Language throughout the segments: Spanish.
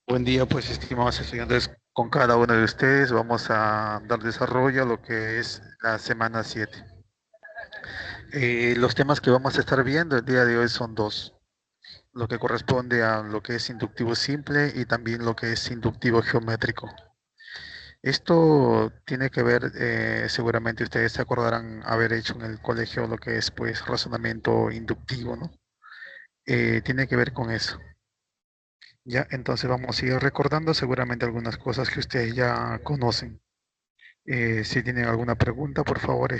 Buen día, pues, estimados estudiantes, con cada uno de ustedes vamos a dar desarrollo a lo que es la semana 7. Los temas que vamos a estar viendo el día de hoy son dos, lo que corresponde a lo que es inductivo simple y también lo que es inductivo geométrico. Esto tiene que ver, seguramente ustedes se acordarán haber hecho en el colegio lo que es pues razonamiento inductivo, ¿no? Tiene que ver con eso. Ya, entonces vamos a ir recordando seguramente algunas cosas que ustedes ya conocen. Si tienen alguna pregunta, por favor,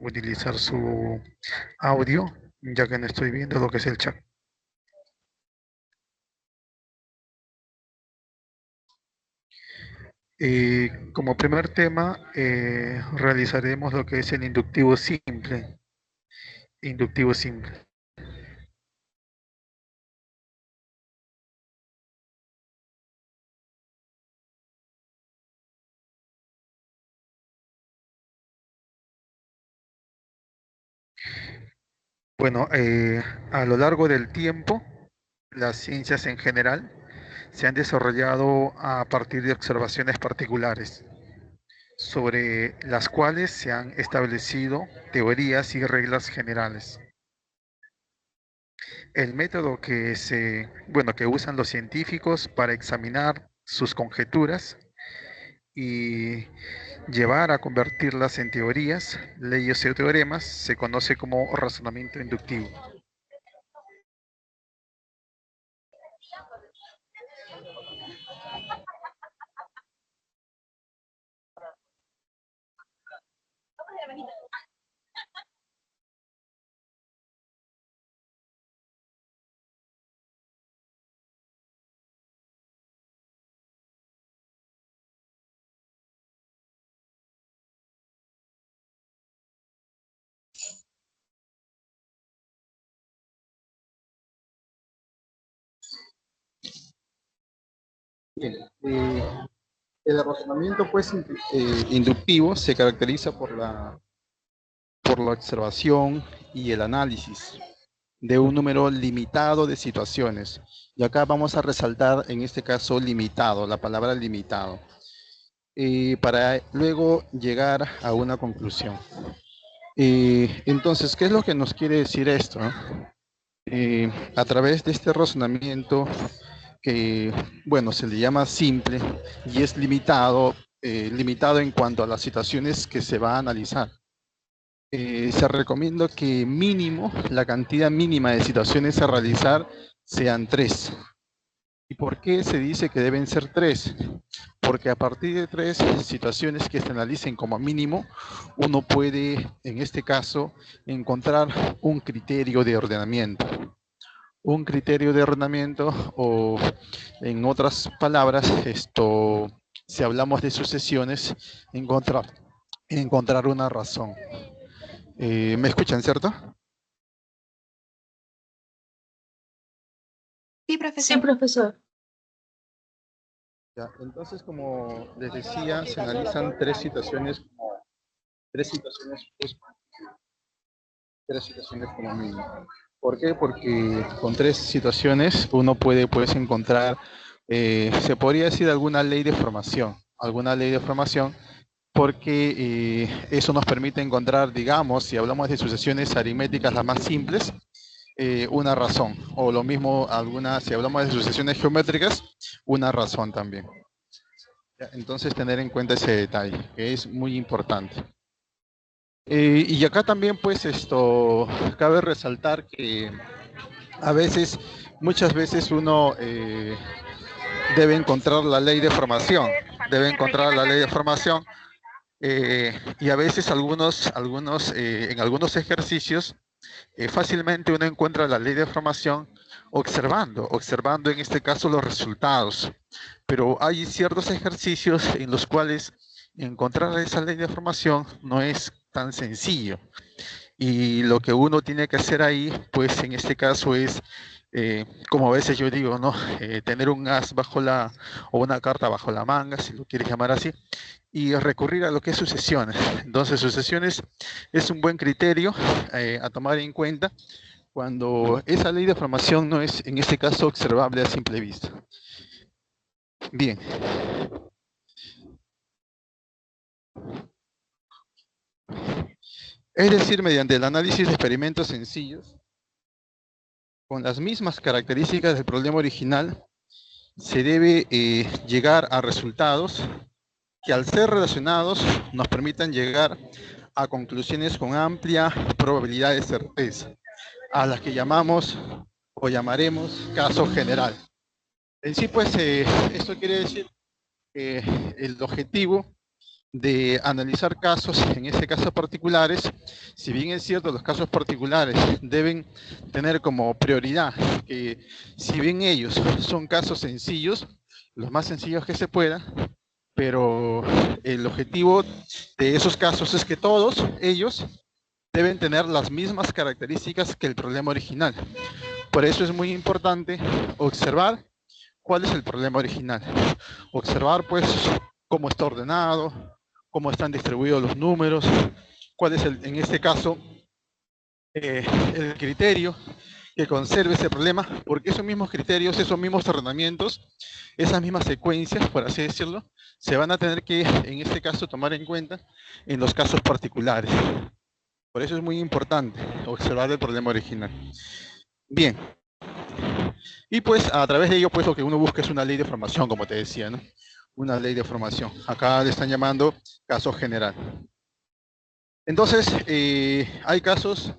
utilizar su audio, ya que no estoy viendo lo que es el chat. Como primer tema, realizaremos lo que es el inductivo simple. Inductivo simple. Bueno, a lo largo del tiempo, las ciencias en general se han desarrollado a partir de observaciones particulares, sobre las cuales se han establecido teorías y reglas generales. El método que usan los científicos para examinar sus conjeturas y llevar a convertirlas en teorías, leyes o teoremas se conoce como razonamiento inductivo. Bien, el razonamiento pues inductivo se caracteriza por la observación y el análisis de un número limitado de situaciones. Y acá vamos a resaltar en este caso limitado, la palabra limitado, para luego llegar a una conclusión. Entonces, ¿qué es lo que nos quiere decir esto? A través de este razonamiento que, bueno, se le llama simple y es limitado, limitado en cuanto a las situaciones que se va a analizar. Se recomienda que mínimo, la cantidad mínima de situaciones a realizar sean 3. ¿Y por qué se dice que deben ser 3? Porque a partir de 3 situaciones que se analicen como mínimo, uno puede, en este caso, encontrar un criterio de ordenamiento. Un criterio de ordenamiento o, en otras palabras, si hablamos de sucesiones, encontrar una razón. ¿Me escuchan, cierto? Sí, Sí, profesor. profesor. Ya, entonces, como les decía, se analizan tres situaciones, pues, tres situaciones como mínimo. ¿Por qué? Porque con tres situaciones uno puede pues encontrar, se podría decir alguna ley de formación, porque eso nos permite encontrar, digamos, si hablamos de sucesiones aritméticas las más simples, una razón, o lo mismo si hablamos de sucesiones geométricas, una razón también. Entonces tener en cuenta ese detalle, que es muy importante. Y acá también pues cabe resaltar que a veces, muchas veces uno debe encontrar la ley de formación, debe encontrar la ley de formación y a veces en algunos ejercicios fácilmente uno encuentra la ley de formación observando en este caso los resultados. Pero hay ciertos ejercicios en los cuales encontrar esa ley de formación no es tan sencillo. Y lo que uno tiene que hacer ahí, pues en este caso es, como a veces yo digo, ¿no? Tener un as o una carta bajo la manga, si lo quieres llamar así, y recurrir a lo que es sucesiones. Entonces, sucesiones es un buen criterio a tomar en cuenta cuando esa ley de formación no es, en este caso, observable a simple vista. Bien. Es decir, mediante el análisis de experimentos sencillos, con las mismas características del problema original, se debe llegar a resultados que al ser relacionados nos permitan llegar a conclusiones con amplia probabilidad de certeza, a las que llamamos o llamaremos caso general. En sí, pues, esto quiere decir que el objetivo de analizar casos, en este caso particulares, si bien es cierto, los casos particulares deben tener como prioridad que si bien ellos son casos sencillos, los más sencillos que se pueda, pero el objetivo de esos casos es que todos ellos deben tener las mismas características que el problema original. Por eso es muy importante observar cuál es el problema original. Observar, pues, cómo está ordenado, cómo están distribuidos los números, cuál es, en este caso, el criterio que conserve ese problema, porque esos mismos criterios, esos mismos ordenamientos, esas mismas secuencias, por así decirlo, se van a tener que, en este caso, tomar en cuenta en los casos particulares. Por eso es muy importante observar el problema original. Bien. Y pues a través de ello, pues lo que uno busca es una ley de formación, como te decía, ¿no? Una ley de formación. Acá le están llamando caso general. Entonces, hay casos,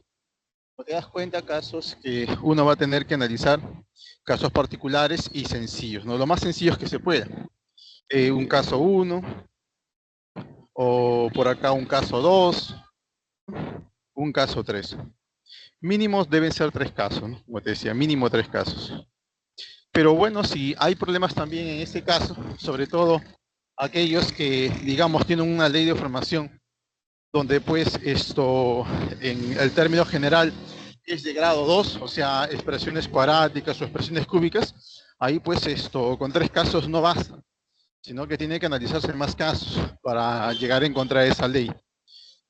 como te das cuenta, casos que uno va a tener que analizar, casos particulares y sencillos, ¿no? Lo más sencillos que se pueda. Un caso 1, o por acá un caso 2, un caso 3. Mínimos deben ser 3 casos, ¿no? Como te decía, mínimo 3 casos. Pero bueno, si hay problemas también en este caso, sobre todo aquellos que, digamos, tienen una ley de formación donde pues esto, en el término general, es de grado 2, o sea, expresiones cuadráticas o expresiones cúbicas, ahí pues esto, con 3 casos no basta, sino que tiene que analizarse más casos para llegar a encontrar esa ley.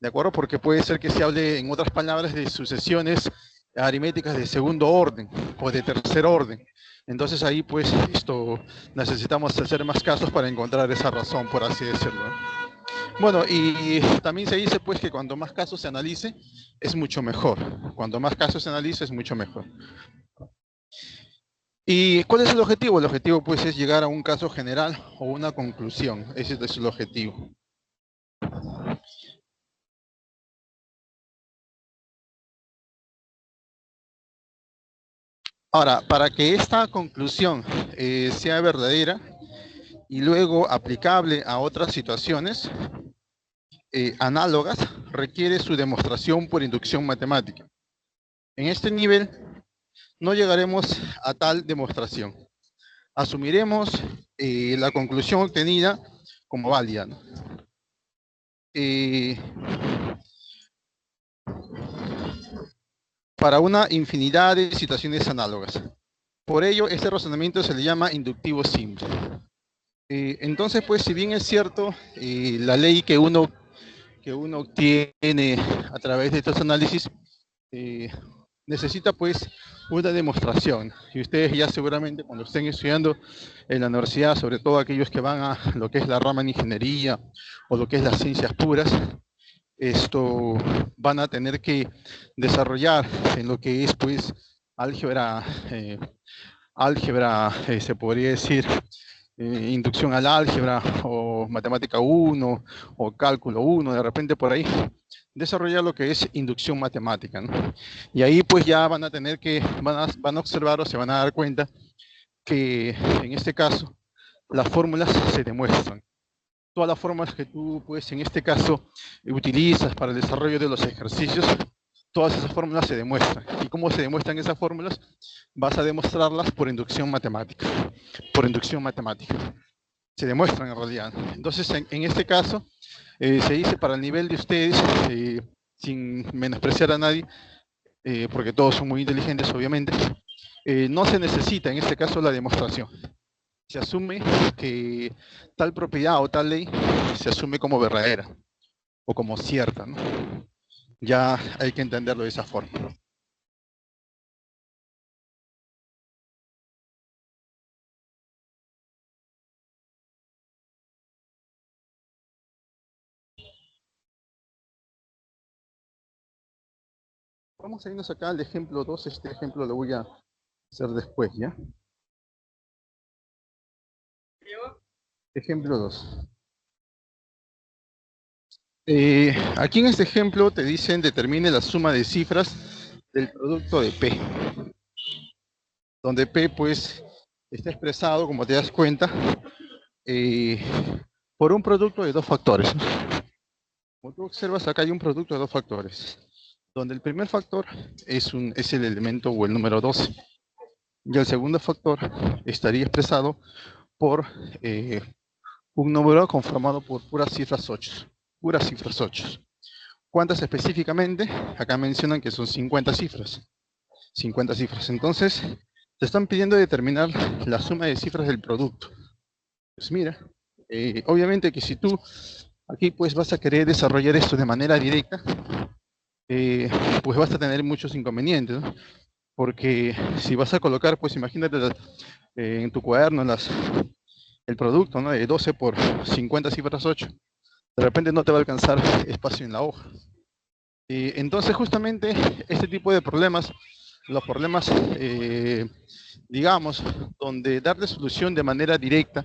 ¿De acuerdo? Porque puede ser que se hable, en otras palabras, de sucesiones aritméticas de segundo orden o de tercer orden. Entonces ahí pues esto necesitamos hacer más casos para encontrar esa razón, por así decirlo. Bueno, y también se dice pues que cuanto más casos se analice, es mucho mejor. Cuanto más casos se analice, es mucho mejor. ¿Y cuál es el objetivo? El objetivo pues es llegar a un caso general o una conclusión. Ese es el objetivo. Ahora, para que esta conclusión sea verdadera y luego aplicable a otras situaciones análogas, requiere su demostración por inducción matemática. En este nivel no llegaremos a tal demostración. Asumiremos la conclusión obtenida como válida, ¿no? Para una infinidad de situaciones análogas. Por ello, este razonamiento se le llama inductivo simple. Entonces, pues, si bien es cierto, la ley que uno obtiene a través de estos análisis necesita pues una demostración. Y ustedes ya seguramente cuando estén estudiando en la universidad, sobre todo aquellos que van a lo que es la rama en ingeniería o lo que es las ciencias puras, esto van a tener que desarrollar en lo que es pues álgebra, se podría decir, inducción al álgebra o matemática 1 o cálculo 1, de repente por ahí, desarrollar lo que es inducción matemática, ¿no? Y ahí pues ya van a tener que, van a observar o se van a dar cuenta que en este caso las fórmulas se demuestran. Todas las fórmulas que tú pues en este caso utilizas para el desarrollo de los ejercicios, todas esas fórmulas se demuestran. ¿Y cómo se demuestran esas fórmulas? Vas a demostrarlas por inducción matemática. Por inducción matemática. Se demuestran en realidad. Entonces, en este caso, se dice para el nivel de ustedes, sin menospreciar a nadie, porque todos son muy inteligentes, obviamente, no se necesita en este caso la demostración. Se asume que tal propiedad o tal ley se asume como verdadera o como cierta, ¿no? Ya hay que entenderlo de esa forma. Vamos a irnos acá al ejemplo 2. Este ejemplo lo voy a hacer después, ¿ya? Ejemplo 2. Aquí en este ejemplo te dicen determine la suma de cifras del producto de P, donde P pues está expresado, como te das cuenta, eh, por un producto de dos factores, ¿no? Como tú observas, acá hay un producto de dos factores, donde el primer factor es el elemento o el número 12, y el segundo factor estaría expresado por un número conformado por puras cifras 8. Puras cifras 8. ¿Cuántas específicamente? Acá mencionan que son 50 cifras. 50 cifras. Entonces, te están pidiendo determinar la suma de cifras del producto. Pues mira, obviamente que si tú aquí pues vas a querer desarrollar esto de manera directa, pues vas a tener muchos inconvenientes, ¿no? Porque si vas a colocar, pues imagínate en tu cuaderno el producto, ¿no? De 12 por 50 cifras 8, de repente no te va a alcanzar espacio en la hoja. Entonces justamente este tipo de problemas, los problemas, digamos, donde darle solución de manera directa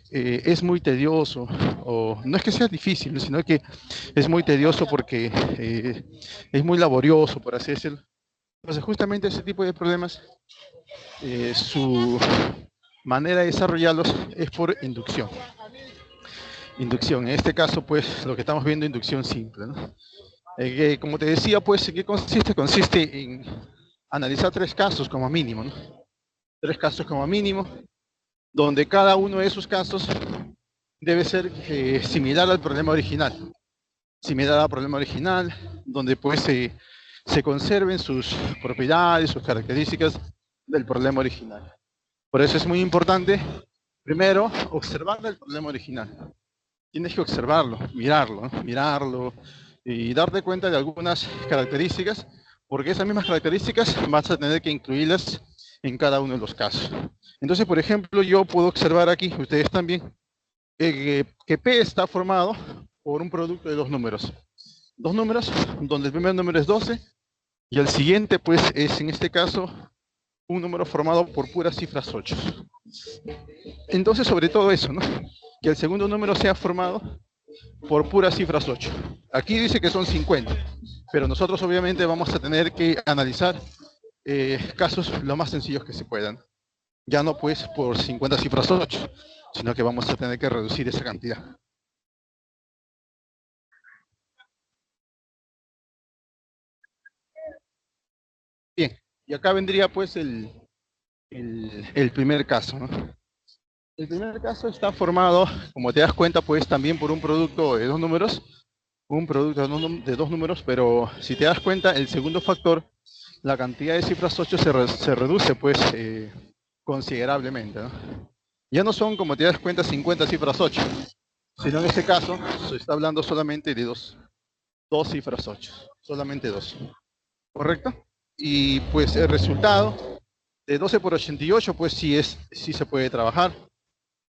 es muy tedioso, o no es que sea difícil, sino que es muy tedioso porque es muy laborioso, por así decirlo. Entonces justamente ese tipo de problemas, su manera de desarrollarlos es por inducción. Inducción, en este caso pues lo que estamos viendo, inducción simple, ¿no? Como te decía, pues, ¿en qué consiste? Consiste en analizar tres casos como mínimo, ¿no? Tres casos como mínimo, donde cada uno de esos casos debe ser similar al problema original. Similar al problema original, donde pues se conserven sus propiedades, sus características del problema original. Por eso es muy importante, primero, observar el problema original. Tienes que observarlo, mirarlo, ¿no? Mirarlo y darte cuenta de algunas características, porque esas mismas características vas a tener que incluirlas en cada uno de los casos. Entonces, por ejemplo, yo puedo observar aquí, ustedes también, que P está formado por un producto de dos números. Dos números, donde el primer número es 12 y el siguiente, pues, es en este caso un número formado por puras cifras 8. Entonces, sobre todo eso, ¿no? Que el segundo número sea formado por puras cifras 8. Aquí dice que son 50, pero nosotros obviamente vamos a tener que analizar casos lo más sencillos que se puedan. Ya no pues por 50 cifras 8, sino que vamos a tener que reducir esa cantidad. Bien, y acá vendría pues el primer caso, ¿no? El primer caso está formado, como te das cuenta, pues también por un producto de dos números, un producto de dos números, pero si te das cuenta, el segundo factor, la cantidad de cifras 8 se reduce pues considerablemente, ¿no? Ya no son, como te das cuenta, 50 cifras 8, sino en este caso se está hablando solamente de dos cifras 8, solamente dos, ¿correcto? Y pues el resultado de 12 por 88, pues sí se puede trabajar.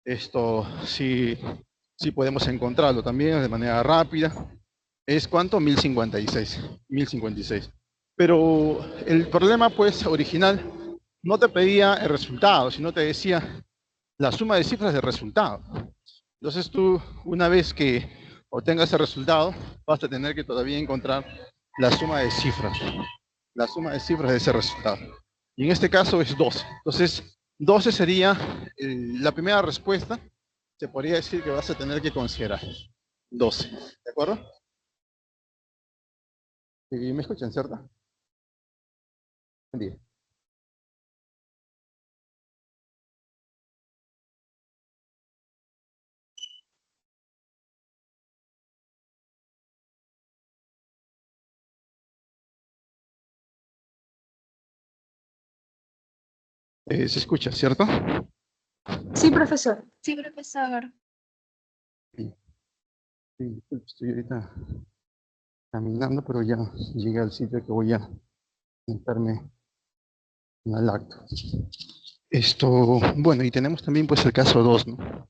Esto sí podemos encontrarlo también de manera rápida. ¿Es cuánto? 1056. 1056. Pero el problema, pues, original no te pedía el resultado, sino te decía la suma de cifras del resultado. Entonces tú, una vez que obtengas el resultado, vas a tener que todavía encontrar la suma de cifras. La suma de cifras de ese resultado. Y en este caso es 12. Entonces, 12 sería la primera respuesta. Se podría decir que vas a tener que considerar 12. ¿De acuerdo? ¿Me escuchan, cierto? Bien. Se escucha, ¿cierto? Sí, profesor. Sí, profesor. Sí, disculpe, estoy ahorita caminando, pero ya llegué al sitio que voy a sentarme en el acto. Bueno, y tenemos también pues el caso 2, ¿no?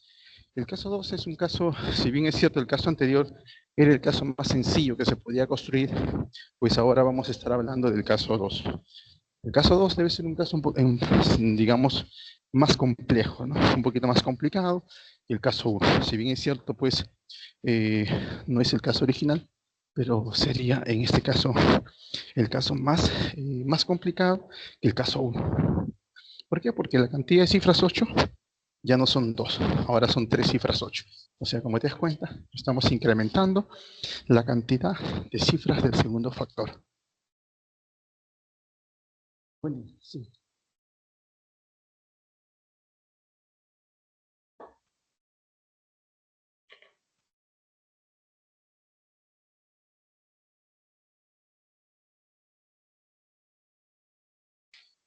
El caso 2 es un caso, si bien es cierto, el caso anterior era el caso más sencillo que se podía construir, pues ahora vamos a estar hablando del caso 2. El caso 2 debe ser un caso, digamos, más complejo, ¿no? Un poquito más complicado que el caso 1. Si bien es cierto, pues eh, no es el caso original, pero sería en este caso el caso más complicado que el caso 1. ¿Por qué? Porque la cantidad de cifras 8 ya no son 2, ahora son 3 cifras 8. O sea, como te das cuenta, estamos incrementando la cantidad de cifras del segundo factor. Bueno, sí.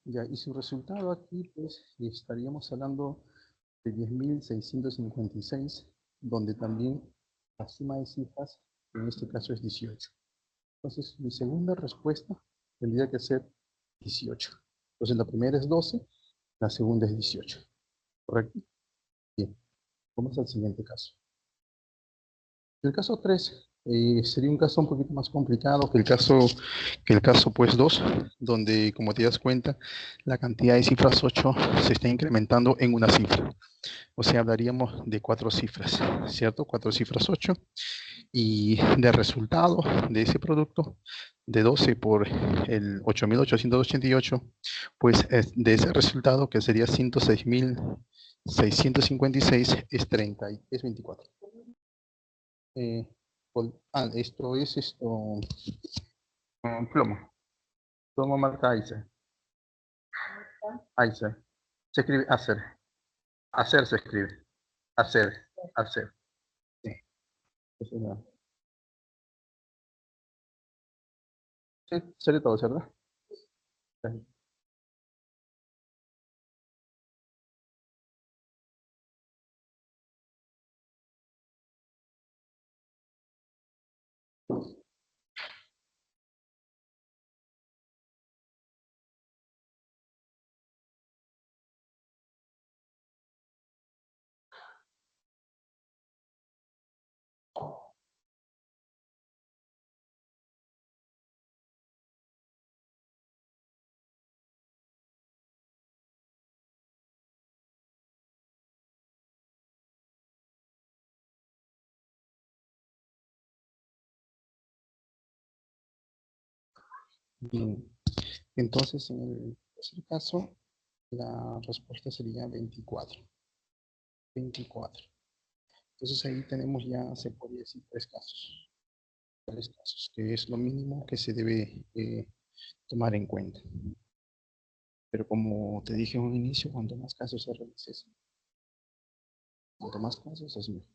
Ya, y su resultado aquí, pues, estaríamos hablando de 10.656, donde también la suma de cifras, en este caso es 18. Entonces, mi segunda respuesta tendría que ser 18. Entonces, la primera es 12, la segunda es 18. ¿Correcto? Bien, vamos al siguiente caso. El caso 3 sería un caso un poquito más complicado que el caso pues 2, donde, como te das cuenta, la cantidad de cifras 8 se está incrementando en una cifra. O sea, hablaríamos de 4 cifras, ¿cierto? 4 cifras 8. Y de resultado de ese producto, de 12 por el 8.888, pues de ese resultado, que sería 106.656, es 30, es 24. Eh, esto, plomo. Plomo marca Icer. Icer. Se escribe hacer. Hacer se escribe. Hacer. Hacer. Sí. Eso es sí, sería todo, ¿cierto? Sí. Bien. Entonces, en el tercer caso, la respuesta sería 24. 24. Entonces ahí tenemos ya, se podría decir, tres casos, que es lo mínimo que se debe tomar en cuenta. Pero como te dije en un inicio, cuanto más casos se realicen, cuanto más casos es mejor.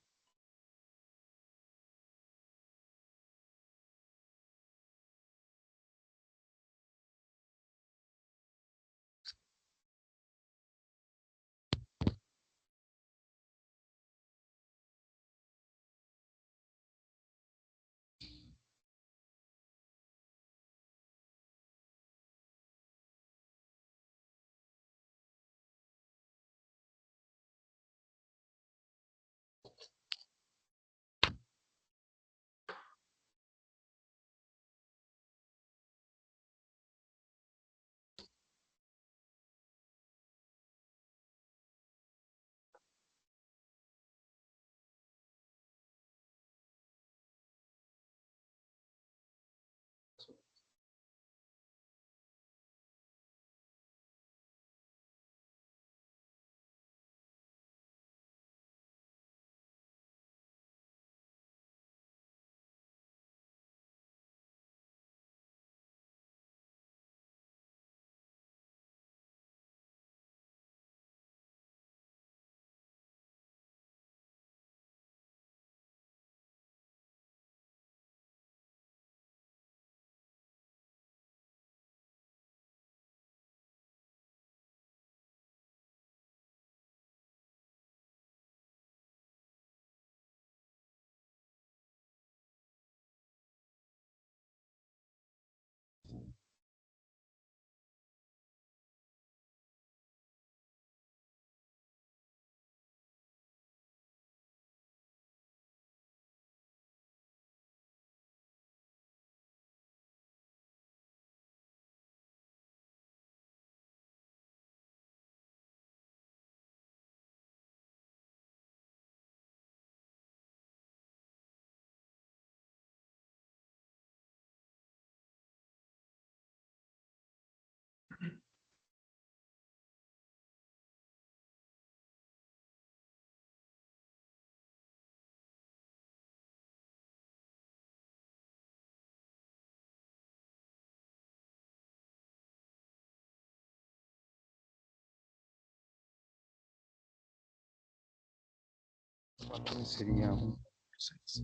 4 sería 1 por 6.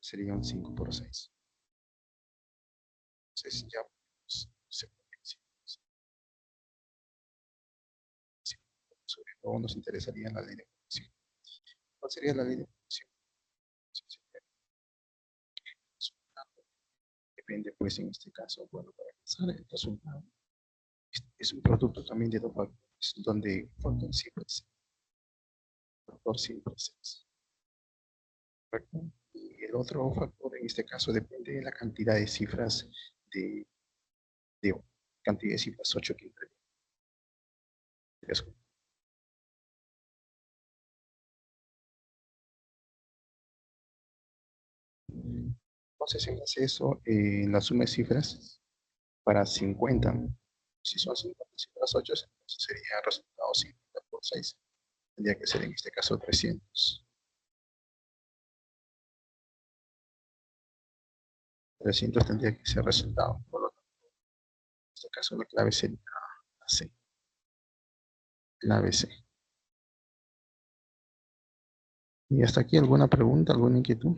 Sería un 5 por 6. Entonces ya pues, se puede decir, sí, sobre todo nos interesaría la ley de función. ¿Cuál sería la ley de función? Depende, pues, en este caso, bueno, para empezar, el resultado es un producto también de dos factores, donde el factor siempre es factor siempre es, ¿correcto? Y el otro factor, en este caso, depende de la cantidad de cifras de, de cantidad de cifras 8 que intervienen. Entonces, en base a eso, en la suma de cifras para 50, si son 50 cifras 8, entonces sería el resultado 50 por 6. Tendría que ser en este caso 300. 300 tendría que ser el resultado. Por lo tanto, en este caso la clave sería la C. Clave C. ¿Y hasta aquí alguna pregunta, alguna inquietud?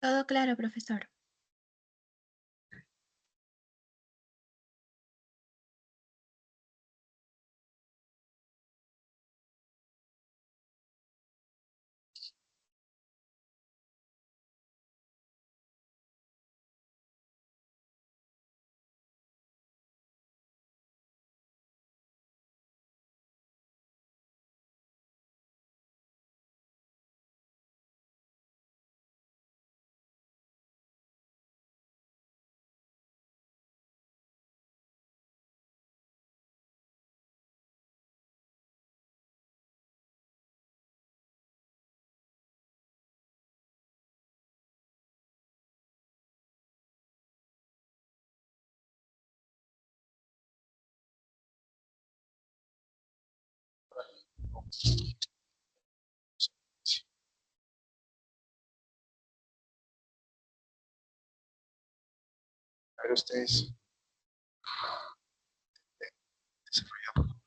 Todo claro, profesor. A ver ustedes. Desarrollado.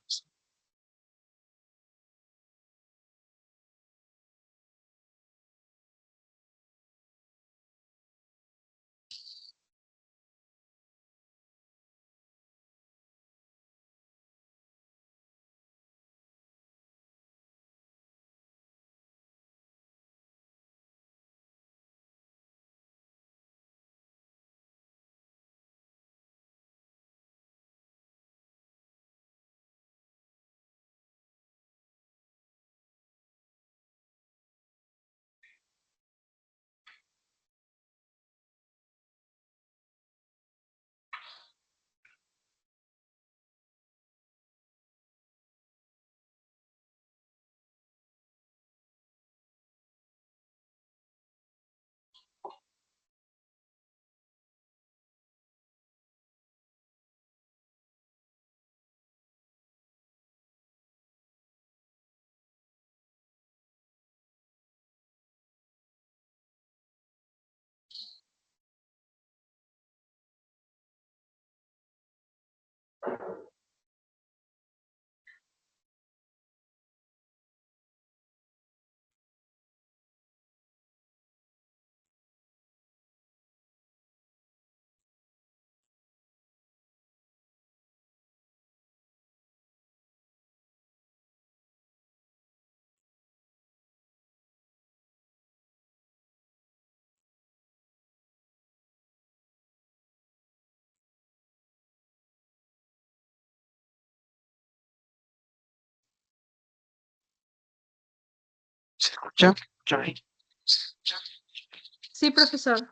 ¿Se escucha? Sí, profesor.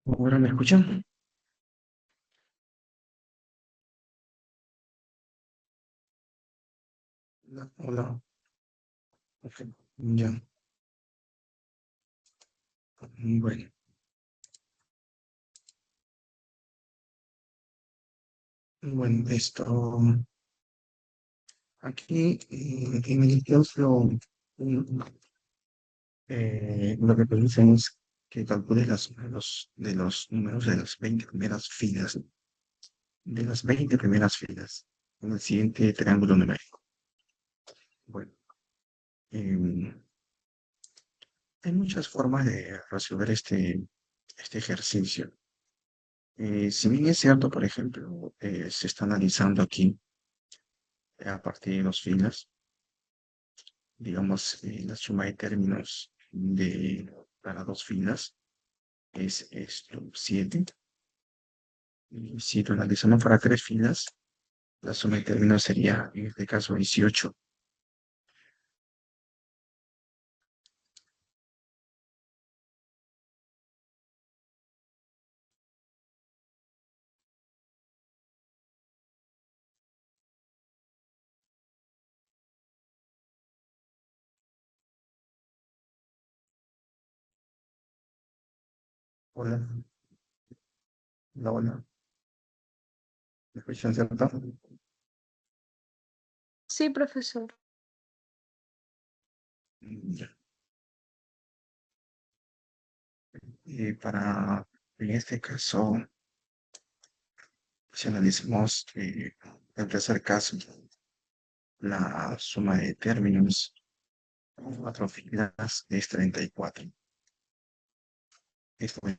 ¿Ahora me escuchan? Hola, hola. Ok, ya. Bueno, bueno, esto aquí en el ejemplo lo que producen es que calcules la suma de los números de las 20 primeras filas, de las 20 primeras filas, en el siguiente triángulo numérico. Bueno, em, hay muchas formas de resolver este ejercicio. Si bien es cierto, por ejemplo, se está analizando aquí a partir de dos filas, digamos, la suma de términos para dos filas es esto, 7. Y si lo analizamos para tres filas, la suma de términos sería, en este caso, 18. Hola, hola, hola. ¿Me escuchan, cierto? Sí, profesor. Ya. En este caso, si analizamos el tercer caso, la suma de términos con cuatro filas es 34. Esto es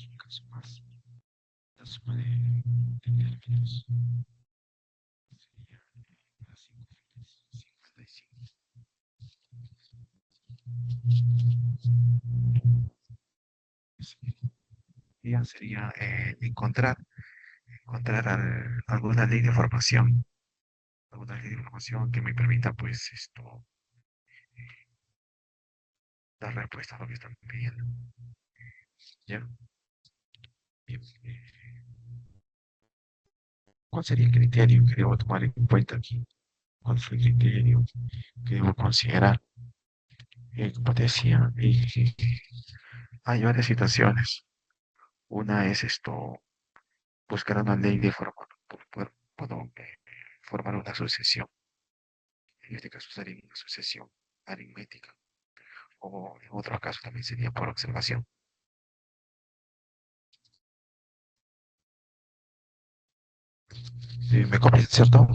un caso más. La suma de términos sería las 5 filas, 55. Ya sería encontrar alguna ley de formación que me permita, pues, dar respuesta a lo que están pidiendo. ¿Ya? Bien. ¿Cuál sería el criterio que debo tomar en cuenta aquí? ¿Cuál fue el criterio que debo considerar? Como te decía, hay varias situaciones. Una es buscar una ley de formar una sucesión. En este caso sería una sucesión aritmética, o en otro caso también sería por observación. ¿Me copias, cierto?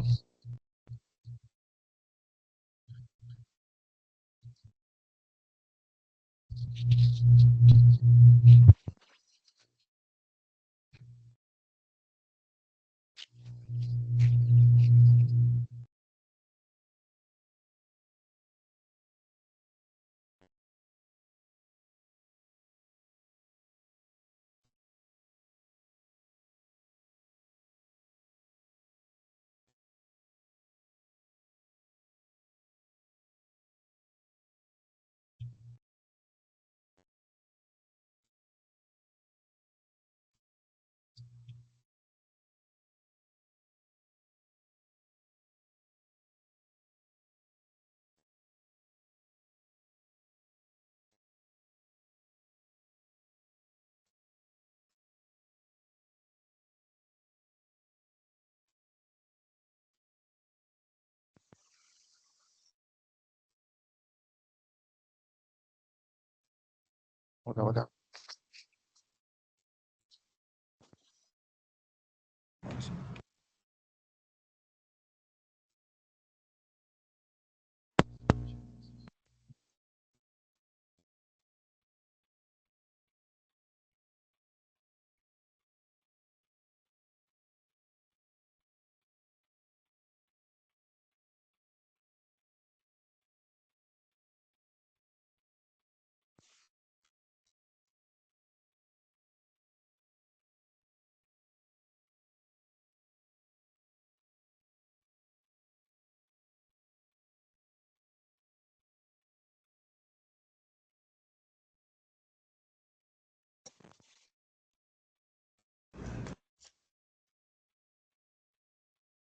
Hola, hola.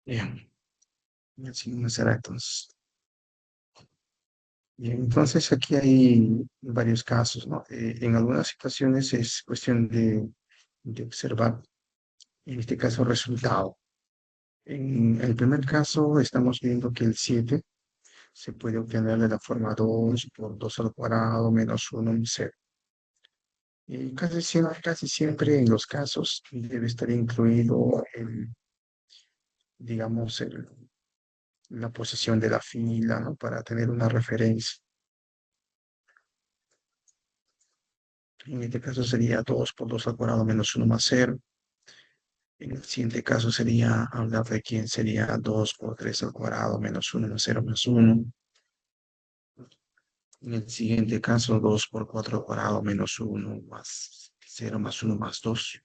Bien, y así no será entonces. Bien, entonces aquí hay varios casos, ¿no? En algunas situaciones es cuestión de observar, en este caso, resultado. En el primer caso estamos viendo que el 7 se puede obtener de la forma 2 por 2 al cuadrado menos 1 en 0. Y casi siempre en los casos debe estar incluido digamos, la posición de la fila, ¿no? Para tener una referencia. En este caso sería 2 por 2 al cuadrado menos 1 más 0. En el siguiente caso sería hablar de quién sería 2 por 3 al cuadrado menos 1 más 0 más 1. En el siguiente caso 2 por 4 al cuadrado menos 1 más 0 más 1 más 2.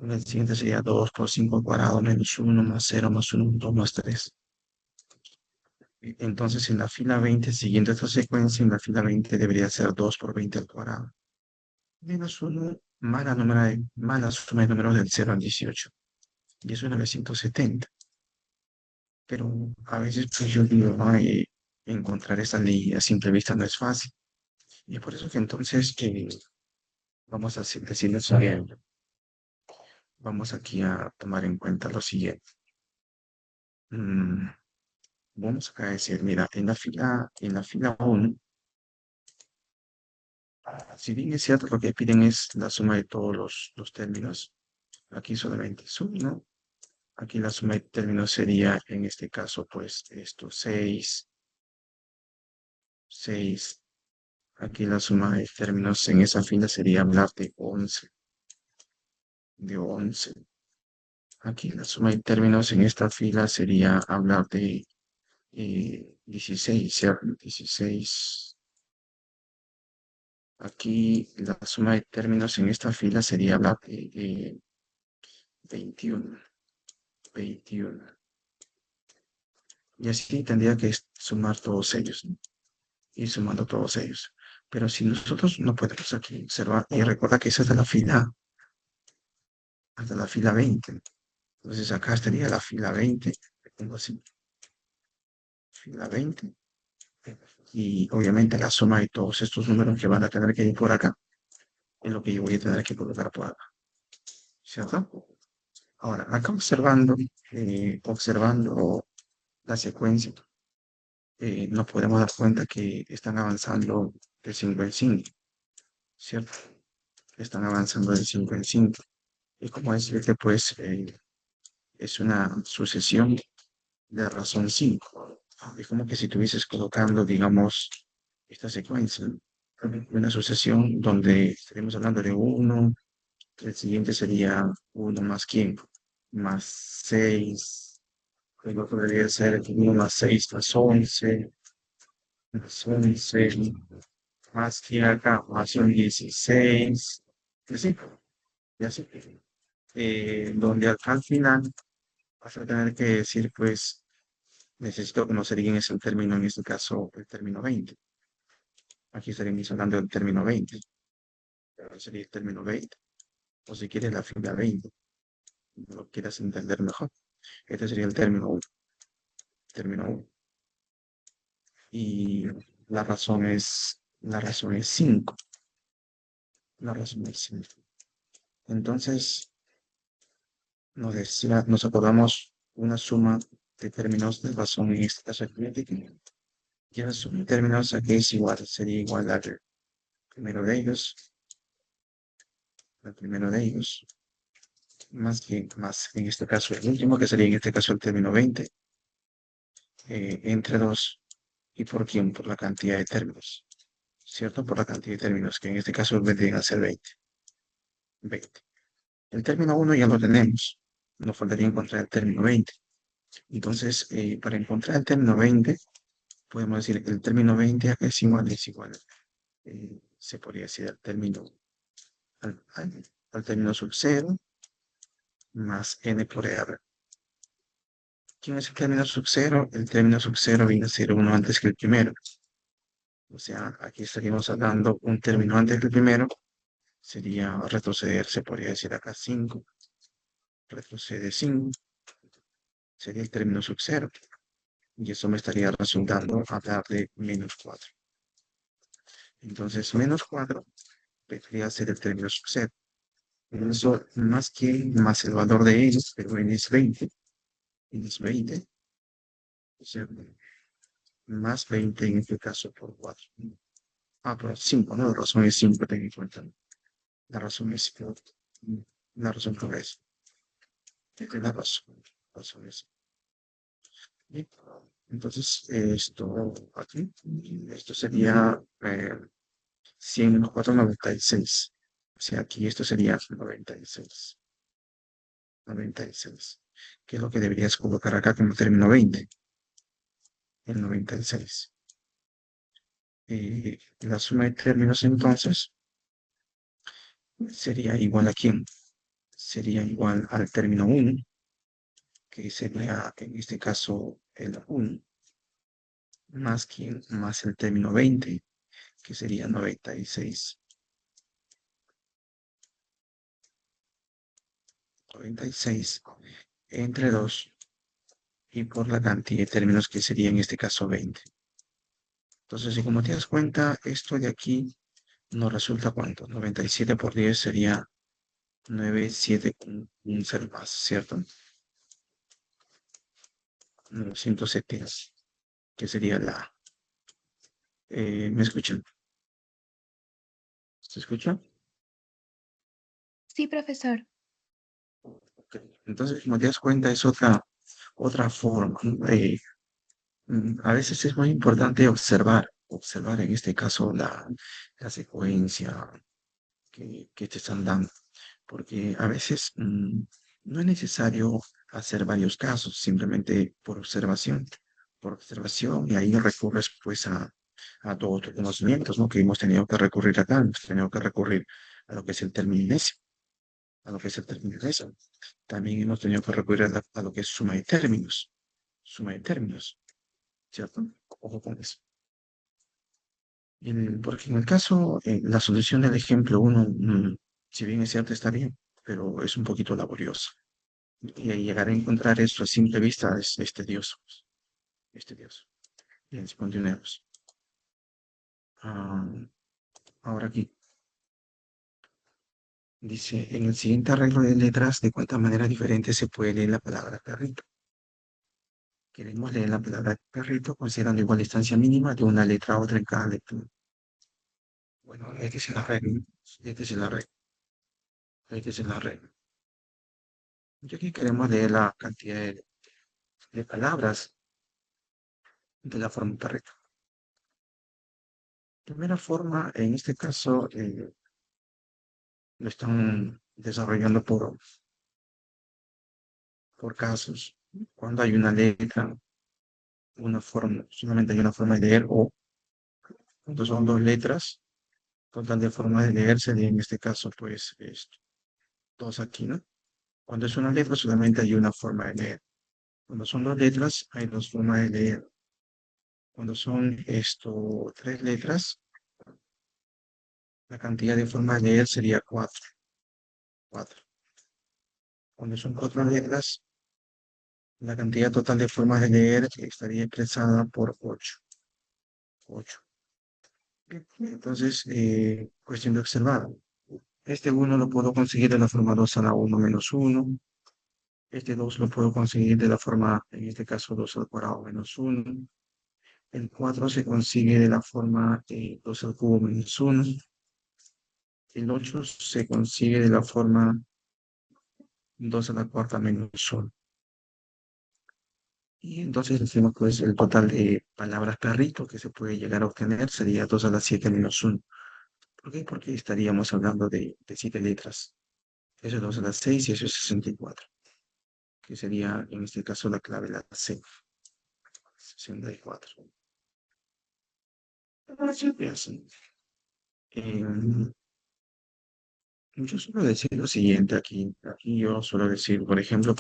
En el siguiente sería 2 por 5 al cuadrado menos 1 más 0 más 1, 2 más 3. Entonces en la fila 20, siguiendo esta secuencia, en la fila 20 debería ser 2 por 20 al cuadrado menos 1 más la suma de números del 0 al 18. Y eso es 970. Pero a veces pues yo digo, ay, encontrar esta ley a simple vista no es fácil. Y es por eso que entonces vamos a decir lo siguiente. Vamos aquí a tomar en cuenta lo siguiente. Mm, vamos acá a decir, mira, en la fila 1, si bien es cierto, lo que piden es la suma de todos los términos, aquí solamente es uno. Aquí la suma de términos sería, en este caso, pues, esto, 6. Aquí la suma de términos en esa fila sería hablar de 11. De 11. Aquí la suma de términos en esta fila sería hablar de 16, ¿cierto? 16. Aquí la suma de términos en esta fila sería hablar de 21. 21. Y así tendría que sumar todos ellos, ¿no? Ir sumando todos ellos. Pero si nosotros no podemos aquí observar, y recuerda que esa es de la fila, hasta la fila 20. Entonces acá estaría la fila 20. Le pongo así, fila 20. Y obviamente la suma de todos estos números que van a tener que ir por acá es lo que yo voy a tener que colocar por acá. ¿Cierto? Ahora, acá observando la secuencia, nos podemos dar cuenta que están avanzando de 5 en 5, ¿cierto? Están avanzando de 5 en 5. Y como decirte, pues, es una sucesión de razón 5. Es como que si estuvieses colocando, digamos, esta secuencia, una sucesión donde estaríamos hablando de 1, el siguiente sería 1 más quién, más 6, luego podría ser 1 más 6 más 11, más 11, más quién acá, más un 16, y así, y así. Donde acá al final vas a tener que decir, pues, necesito conocer quién es el término, en este caso, el término 20. Aquí estaríamos hablando del término 20. Pero sería el término 20. O si quieres la fila 20. Lo quieras entender mejor. Este sería el término 1. Término 1. Y la razón es 5. La razón es 5. Entonces, nos acordamos una suma de términos de razón en este caso aritmética. Y la suma de términos aquí es igual, sería igual a primero de ellos, el primero de ellos, más en este caso el último, que sería en este caso el término 20, entre 2, ¿y por quién? Por la cantidad de términos, ¿cierto? Por la cantidad de términos, que en este caso vendrían a ser 20. 20. El término 1 ya lo tenemos, nos faltaría encontrar el término 20. Entonces, para encontrar el término 20, podemos decir que el término 20 es igual, se podría decir al, al término sub 0 más n por r. ¿Quién es el término sub 0? El término sub 0 viene a ser uno antes que el primero. O sea, aquí estaríamos hablando un término antes que el primero. Sería retroceder, se podría decir acá 5. Retrocede 5. Sería el término sub 0. Y eso me estaría resultando a darle menos 4. Entonces, menos 4 vendría a ser el término sub 0. Eso más que más el valor de ellos, pero n es 20. N es 20. O sea, más 20 en este caso por 4. Ah, por 5, ¿no? La razón es 5, ten en cuenta. La razón es la razón por eso. Esta es la razón es. Bien. Entonces, esto aquí, esto sería 100 menos 4, 96. O sea, aquí esto sería 96. 96. ¿Qué es lo que deberías colocar acá como término 20? El 96. La suma de términos entonces sería igual a quién? Sería igual al término 1, que sería en este caso el 1, más quién, más el término 20, que sería 96. 96 entre 2 y por la cantidad de términos que sería en este caso 20. Entonces, si como te das cuenta, esto de aquí nos resulta ¿cuánto? 97 por 10 sería 97 con un 0 más, ¿cierto? 970, que sería la... ¿me escuchan? ¿Se escucha? Sí, profesor. Okay. Entonces, como te das cuenta, es otra forma. A veces es muy importante observar en este caso la secuencia que te están dando, porque a veces no es necesario hacer varios casos, simplemente por observación, y ahí recurres pues a todos tus conocimientos, ¿no? Que hemos tenido que recurrir acá, hemos tenido que recurrir a lo que es el término necio, a lo que es el término necio. También hemos tenido que recurrir a lo que es suma de términos, ¿cierto? Ojo con eso. Porque en el caso, la solución del ejemplo 1, si bien es cierto, está bien, pero es un poquito laborioso. Y ahí llegar a encontrar esto a simple vista es tedioso. Es tedioso. Bien, continuemos. Ahora aquí. Dice, en el siguiente arreglo de letras, ¿de cuánta manera diferente se puede leer la palabra perrito? Queremos leer la palabra perrito considerando igual distancia mínima de una letra a otra en cada lectura. Bueno, este es el arreglo. Este es el arreglo. Este es el arreglo. Y aquí queremos leer la cantidad de palabras de la forma perrito. Primera forma, en este caso, lo están desarrollando por casos. Cuando hay una letra, solamente hay una forma de leer, o cuando son dos letras, total de formas de leer sería en este caso, pues, dos aquí, ¿no? Cuando es una letra, solamente hay una forma de leer. Cuando son dos letras, hay dos formas de leer. Cuando son tres letras, la cantidad de formas de leer sería 4. 4. Cuando son 4 letras, la cantidad total de formas de leer estaría expresada por 8. 8. Entonces, cuestión de observar. Este 1 lo puedo conseguir de la forma 2 a la 1 menos 1. Este 2 lo puedo conseguir de la forma, en este caso, 2 al cuadrado menos 1. El 4 se consigue de la forma 2 al cubo menos 1. El 8 se consigue de la forma 2 a la cuarta menos 1. Y entonces decimos pues el total de palabras perrito que se puede llegar a obtener sería 2 a la 7 menos 1. ¿Por qué? Porque estaríamos hablando de 7 letras. Eso es 2 a la 6 y eso es 64. Que sería en este caso la clave, la C. 64. Yo suelo decir lo siguiente aquí. Aquí yo suelo decir, por ejemplo,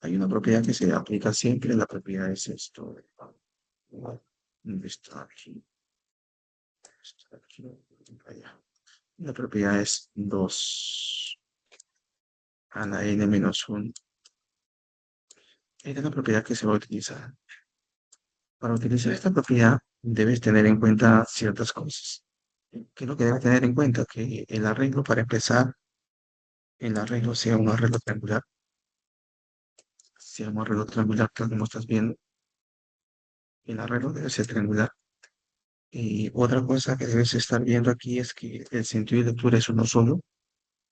hay una propiedad que se aplica siempre, la propiedad es esto. ¿Dónde está aquí? Está aquí, allá. La propiedad es 2 a la n menos 1. Esta es la propiedad que se va a utilizar. Para utilizar esta propiedad debes tener en cuenta ciertas cosas. ¿Qué es lo que debes tener en cuenta? Que el arreglo, para empezar, el arreglo sea un arreglo triangular. Sea un arreglo triangular, tal como estás viendo. El arreglo debe ser triangular. Y otra cosa que debes estar viendo aquí es que el sentido de lectura es uno solo.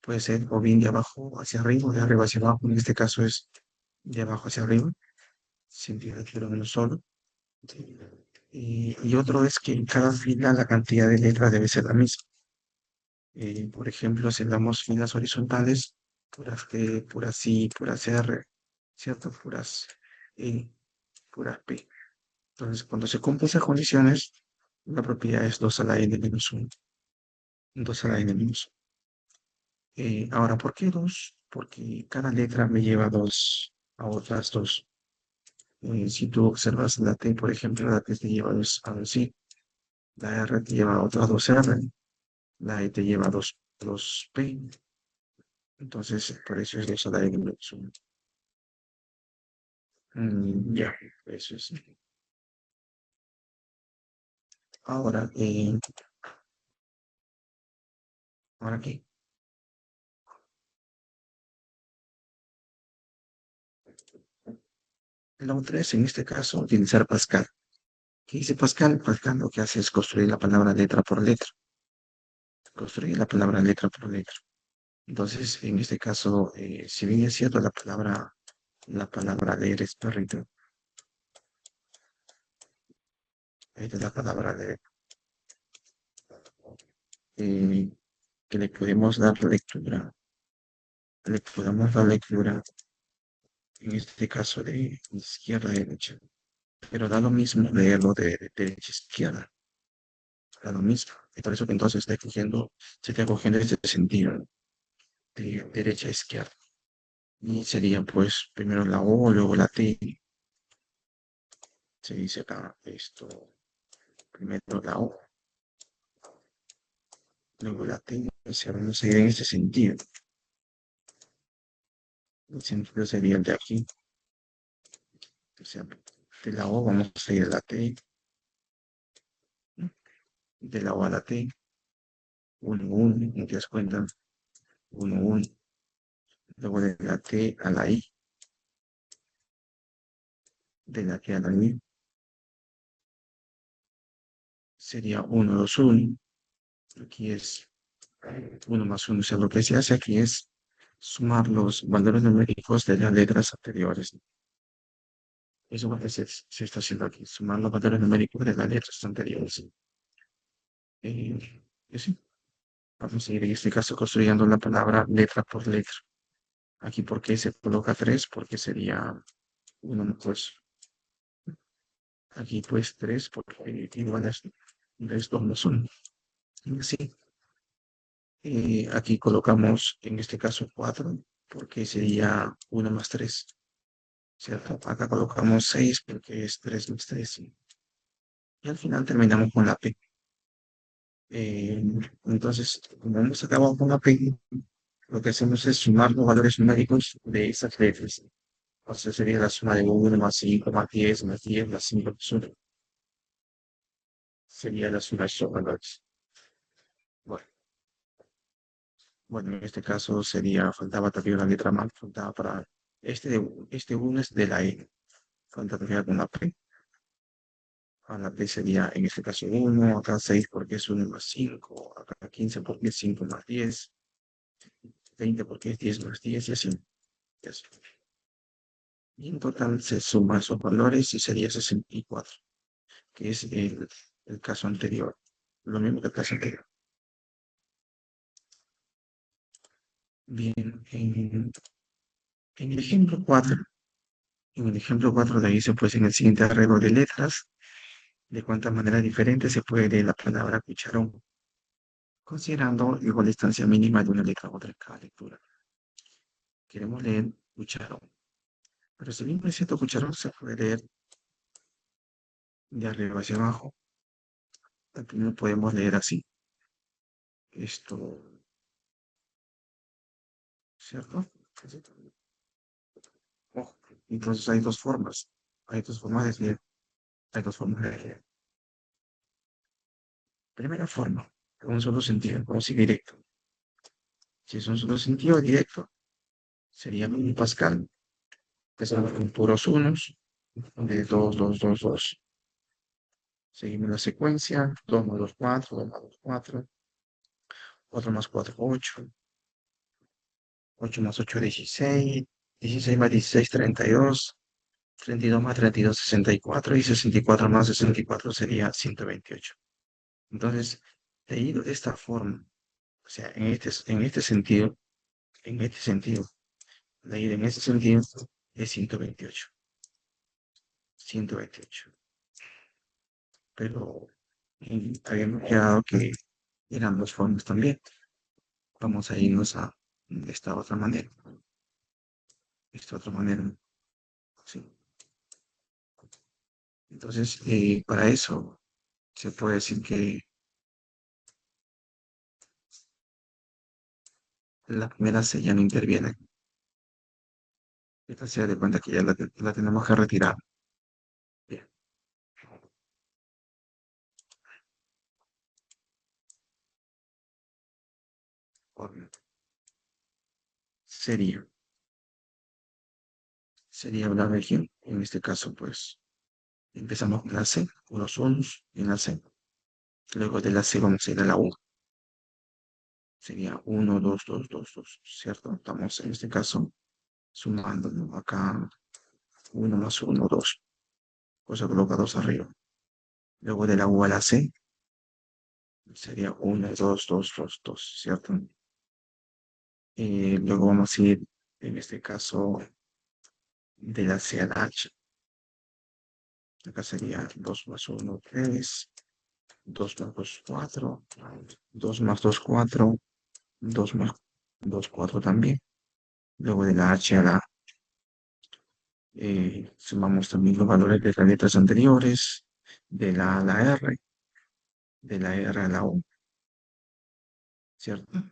Puede ser o bien de abajo hacia arriba o de arriba hacia abajo. En este caso es de abajo hacia arriba. Sentido de lectura uno solo. Y otro es que en cada fila la cantidad de letras debe ser la misma. Por ejemplo, si damos filas horizontales, puras T, puras I, puras R, ¿cierto? Puras E, puras P. Entonces, cuando se cumplen esas condiciones, la propiedad es 2 a la n menos 1. 2 a la n menos 1. Ahora, ¿por qué 2? Porque cada letra me lleva a otras dos. Si tú observas la T, por ejemplo, la T te lleva a 2 I, la R te lleva a otras 2 R, la E te lleva a 2 P. Entonces, por eso es 2 a la n menos 1. Ya, eso es. Ahora, ahora aquí. La otra es, en este caso, utilizar Pascal. ¿Qué dice Pascal? Pascal lo que hace es construir la palabra letra por letra. Construir la palabra letra por letra. Entonces, en este caso, si bien es cierto la palabra leer es perrito, esta es la palabra leer, eh, que le podemos dar lectura, en este caso de izquierda a derecha, pero da lo mismo leerlo de derecha a izquierda, da lo mismo. Y por eso que entonces se está cogiendo este sentido de derecha a izquierda. Y sería pues primero la O, luego la T. Se dice acá esto, primero la O, luego la T. O sea, vamos a ir en este sentido. El sentido sería el de aquí. O sea, de la O vamos a ir a la T. De la O a la T. 1, 1, ¿no te das cuenta? 1, 1. Luego de la T a la I. De la T a la I. Sería 1, 2, 1. Aquí es 1 más 1. O sea, lo que se hace aquí es sumar los valores numéricos de las letras anteriores. Eso es lo que se está haciendo aquí, sumar los valores numéricos de las letras anteriores. Y sí, vamos a ir en este caso construyendo la palabra letra por letra. Aquí, ¿por qué se coloca 3? Porque sería 1, pues, aquí pues 3, porque igual es 2 más 1. Y así. Aquí colocamos, en este caso, 4, porque sería 1 más 3. ¿Cierto? Acá colocamos 6 porque es 3 más 3. Y al final terminamos con la P. Entonces, como hemos acabado con la P, lo que hacemos es sumar los valores numéricos de esas letras. O sea, sería la suma de 1 más 5 más 10 más 10 más 5 más 1. Sería la suma de esos valores. Bueno, bueno, en este caso faltaba también una letra más, faltaba para este 1 es de la E. Falta todavía con la P. A la P sería en este caso 1, acá 6 porque es 1 más 5, acá 15 porque es 5 más 10, 20 porque es 10 más 10 y así. Y así. Y en total se suman esos valores y sería 64, que es el caso anterior. Lo mismo que el caso anterior. Bien, en el ejemplo 4, de ahí se puede en el siguiente arreglo de letras, de cuántas maneras diferentes se puede leer la palabra cucharón, considerando igual distancia mínima de una letra a otra en cada lectura. Queremos leer cucharón, pero si bien no es cierto cucharón, se puede leer de arriba hacia abajo. También lo podemos leer así. Esto, ¿cierto? Ojo, entonces hay dos formas. Hay dos formas de leer. Hay dos formas de leer. Primera forma, con un solo sentido, como si directo. Si es un solo sentido directo, sería un Pascal, que son con puros unos, de 2, 2, 2, 2. Seguimos la secuencia, 2 más 2, 4, 2 más 2, 4, 4 más 4, 8, 8 más 8, 16, 16 más 16, 32, 32 más 32, 64, y 64 más 64 sería 128. Entonces, leído de esta forma, o sea, en este sentido, leído en este sentido, es 128. 128. Pero habíamos quedado que eran dos formas también. Vamos a irnos a esta otra manera. Esta otra manera. Sí. Entonces, para eso se puede decir que la primera C ya no interviene. Esta se da de cuenta que ya la tenemos que retirar. Bien. Sería. Sería la región. En este caso, pues, empezamos con la C, unos unos en la C. Luego de la C vamos a ir a la U. Sería 1, 2, 2, 2, 2, ¿cierto? Estamos en este caso sumando, ¿no? Acá 1 más 1, 2. Cosa coloca 2 arriba. Luego de la U a la C sería 1, 2, 2, 2, 2, ¿cierto? Luego vamos a ir, en este caso, de la C a la H. Acá sería 2 más 1, 3. 2 más 2, 4. 2 más 2, 4. 2 más 2, 4 también. Luego de la H a la sumamos también los valores de las letras anteriores, de la A a la R, de la R a la U, ¿cierto?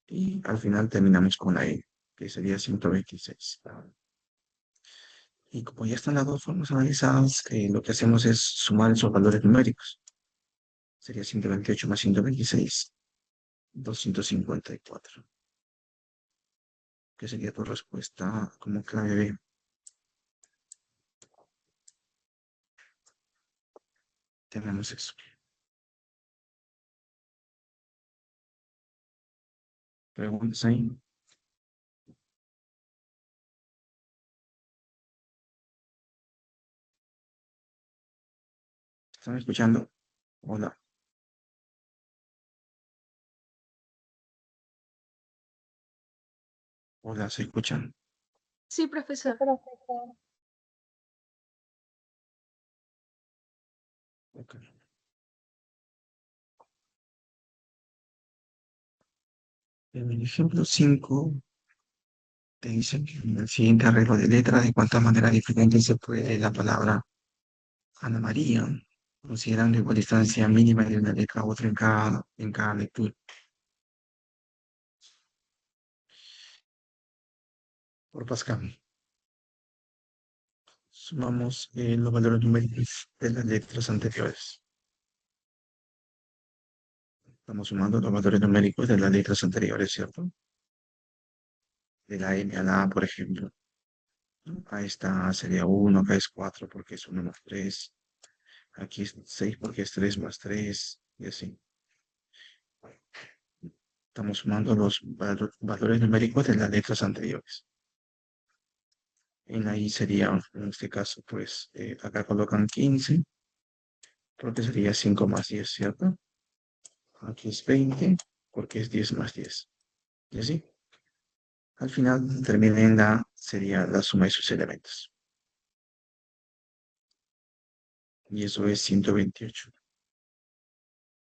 Y al final terminamos con la E, que sería 126. Y como ya están las dos formas analizadas, lo que hacemos es sumar esos valores numéricos. Sería 128 más 126, 254. ¿Qué sería tu respuesta como clave B? Tenemos eso. ¿Preguntas ahí? ¿Están escuchando? Hola, hola, ¿se escuchan? Sí, profesor. Ok. En el ejemplo 5 te dicen que en el siguiente arreglo de letra, de cuántas maneras diferentes se puede leer la palabra Ana María, considerando igual distancia mínima de una letra a otra en cada lectura. Por Pascal. Sumamos los valores numéricos de las letras anteriores. Estamos sumando los valores numéricos de las letras anteriores, ¿cierto? De la M a la A, por ejemplo. Ahí está, sería 1, acá es 4 porque es 1 más 3. Aquí es 6 porque es 3 más 3 y así. Estamos sumando los valores numéricos de las letras anteriores. En ahí sería, en este caso, pues, acá colocan 15, porque sería 5 más 10, ¿cierto? Aquí es 20, porque es 10 más 10. Y así. Al final termina en sería la suma de sus elementos. Y eso es 128.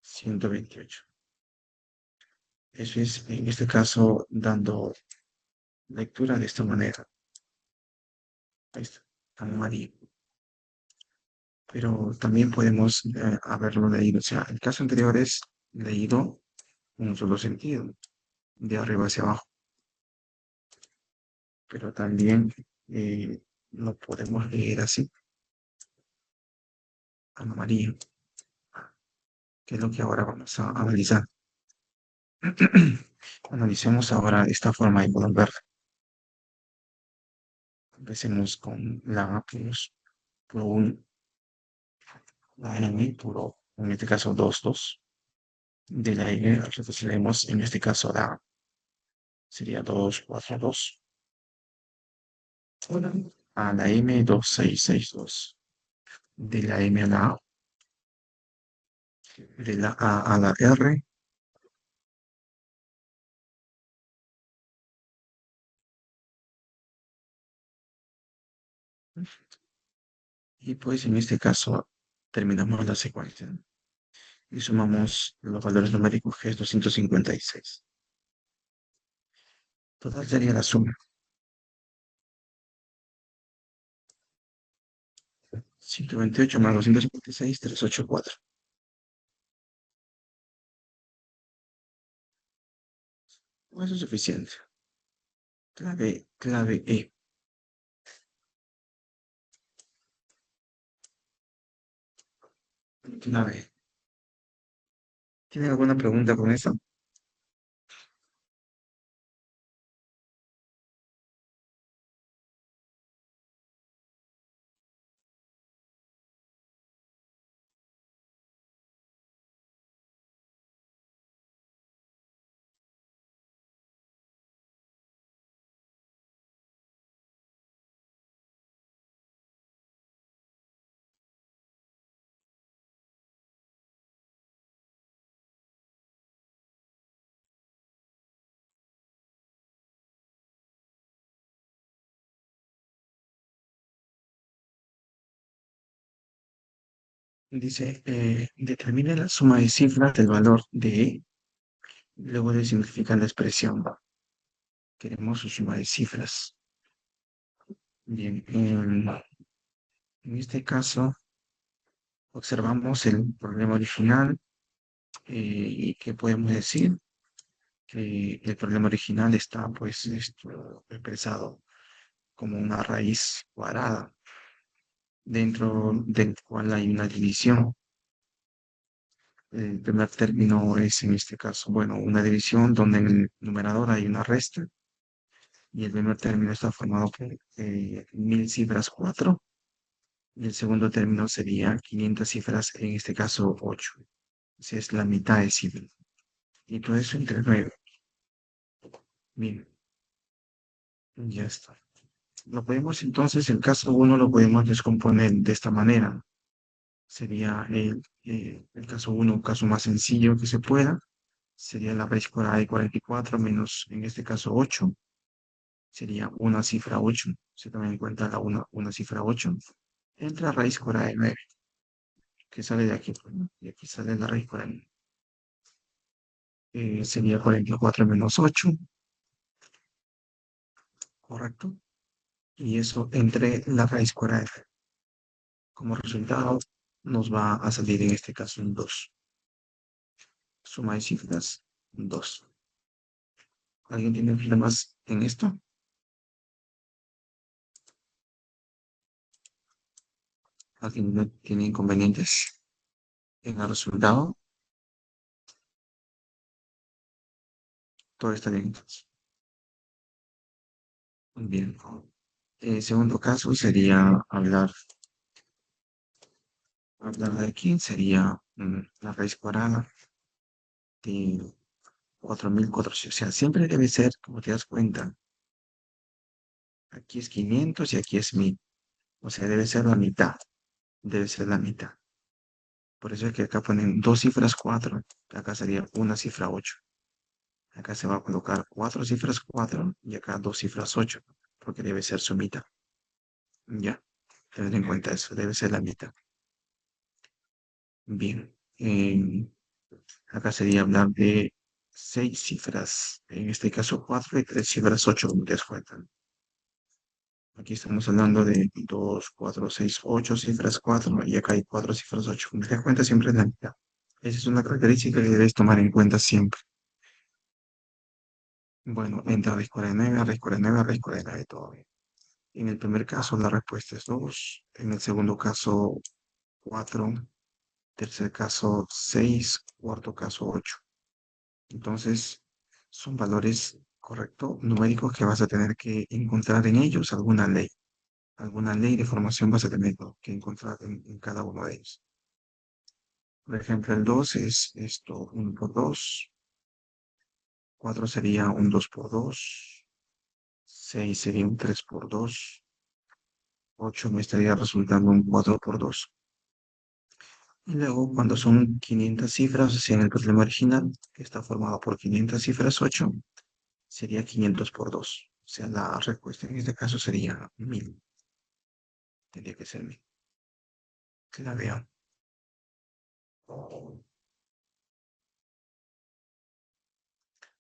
128. Eso es, en este caso, dando lectura de esta manera. Ahí está, amarillo. Pero también podemos haberlo leído. O sea, el caso anterior es leído en un solo sentido, de arriba hacia abajo. Pero también lo podemos leer así, amarillo, que es lo que ahora vamos a analizar. Analicemos ahora esta forma de poder ver. Empecemos con la A plus, puro 1, la N puro, en este caso 2, 2. De la N retrocedemos, en este caso la A, sería 2, 4, 2. A la M, 2, 6, 6, 2. De la M a la A, de la A a la R, y pues en este caso terminamos la secuencia y sumamos los valores numéricos que es 256. Total sería la suma. 128 más 256, 384. Eso es suficiente. Clave E. Clave E. ¿Tienen alguna pregunta con eso? Dice, determine la suma de cifras del valor de E, luego de significar la expresión. Queremos su suma de cifras. Bien, en este caso observamos el problema original y ¿qué podemos decir? Que el problema original está pues expresado como una raíz cuadrada dentro del cual hay una división. El primer término es en este caso, bueno, una división donde en el numerador hay una resta y el primer término está formado por 1000 cifras 4 y el segundo término sería 500 cifras, en este caso 8. Esa es la mitad de cifras. Y todo eso entre 9. Bien, ya está. Lo podemos entonces, el caso 1 lo podemos descomponer de esta manera. Sería el caso 1, un caso más sencillo que se pueda. Sería la raíz cuadrada de 44 menos, en este caso, 8. Sería una cifra 8. Se toma en cuenta una cifra 8. Entre raíz cuadrada de 9, que sale de aquí, ¿no? Y aquí sale la raíz cuadrada de 9. Sería 44 menos 8. Correcto. Y eso entre la raíz cuadrada de 9. Como resultado, nos va a salir en este caso un 2. Suma de cifras, 2. ¿Alguien tiene problemas en esto? ¿Alguien no tiene inconvenientes en el resultado? Todo está bien. Bien. El segundo caso sería hablar hablar de aquí sería la raíz cuadrada de 4.400. O sea, siempre debe ser, como te das cuenta, aquí es 500 y aquí es 1000. O sea, debe ser la mitad. Debe ser la mitad. Por eso es que acá ponen dos cifras 4. Acá sería una cifra 8. Acá se va a colocar cuatro cifras 4 y acá dos cifras 8. Porque debe ser su mitad. Ya. Tener en cuenta eso. Debe ser la mitad. Bien. Acá sería hablar de seis cifras. En este caso 4 y tres cifras 8, como te das cuenta. Aquí estamos hablando de 2, 4, 6, 8 cifras 4 y acá hay 4 cifras 8. Como te das cuenta, siempre es la mitad. Esa es una característica que debes tomar en cuenta siempre. Bueno, entre raíz 49, raíz 49, raíz 49, todo bien. En el primer caso la respuesta es 2, en el segundo caso 4, tercer caso 6, cuarto caso 8. Entonces, son valores correctos, numéricos que vas a tener que encontrar en ellos alguna ley de formación vas a tener que encontrar en cada uno de ellos. Por ejemplo, el 2 es esto, 1 por 2, 4 sería un 2 por 2, 6 sería un 3 por 2, 8 me estaría resultando un 4 por 2. Y luego, cuando son 500 cifras, o sea, en el problema original, que está formado por 500 cifras 8, sería 500 por 2. O sea, la respuesta en este caso sería 1000. Tendría que ser 1000. Que la vean.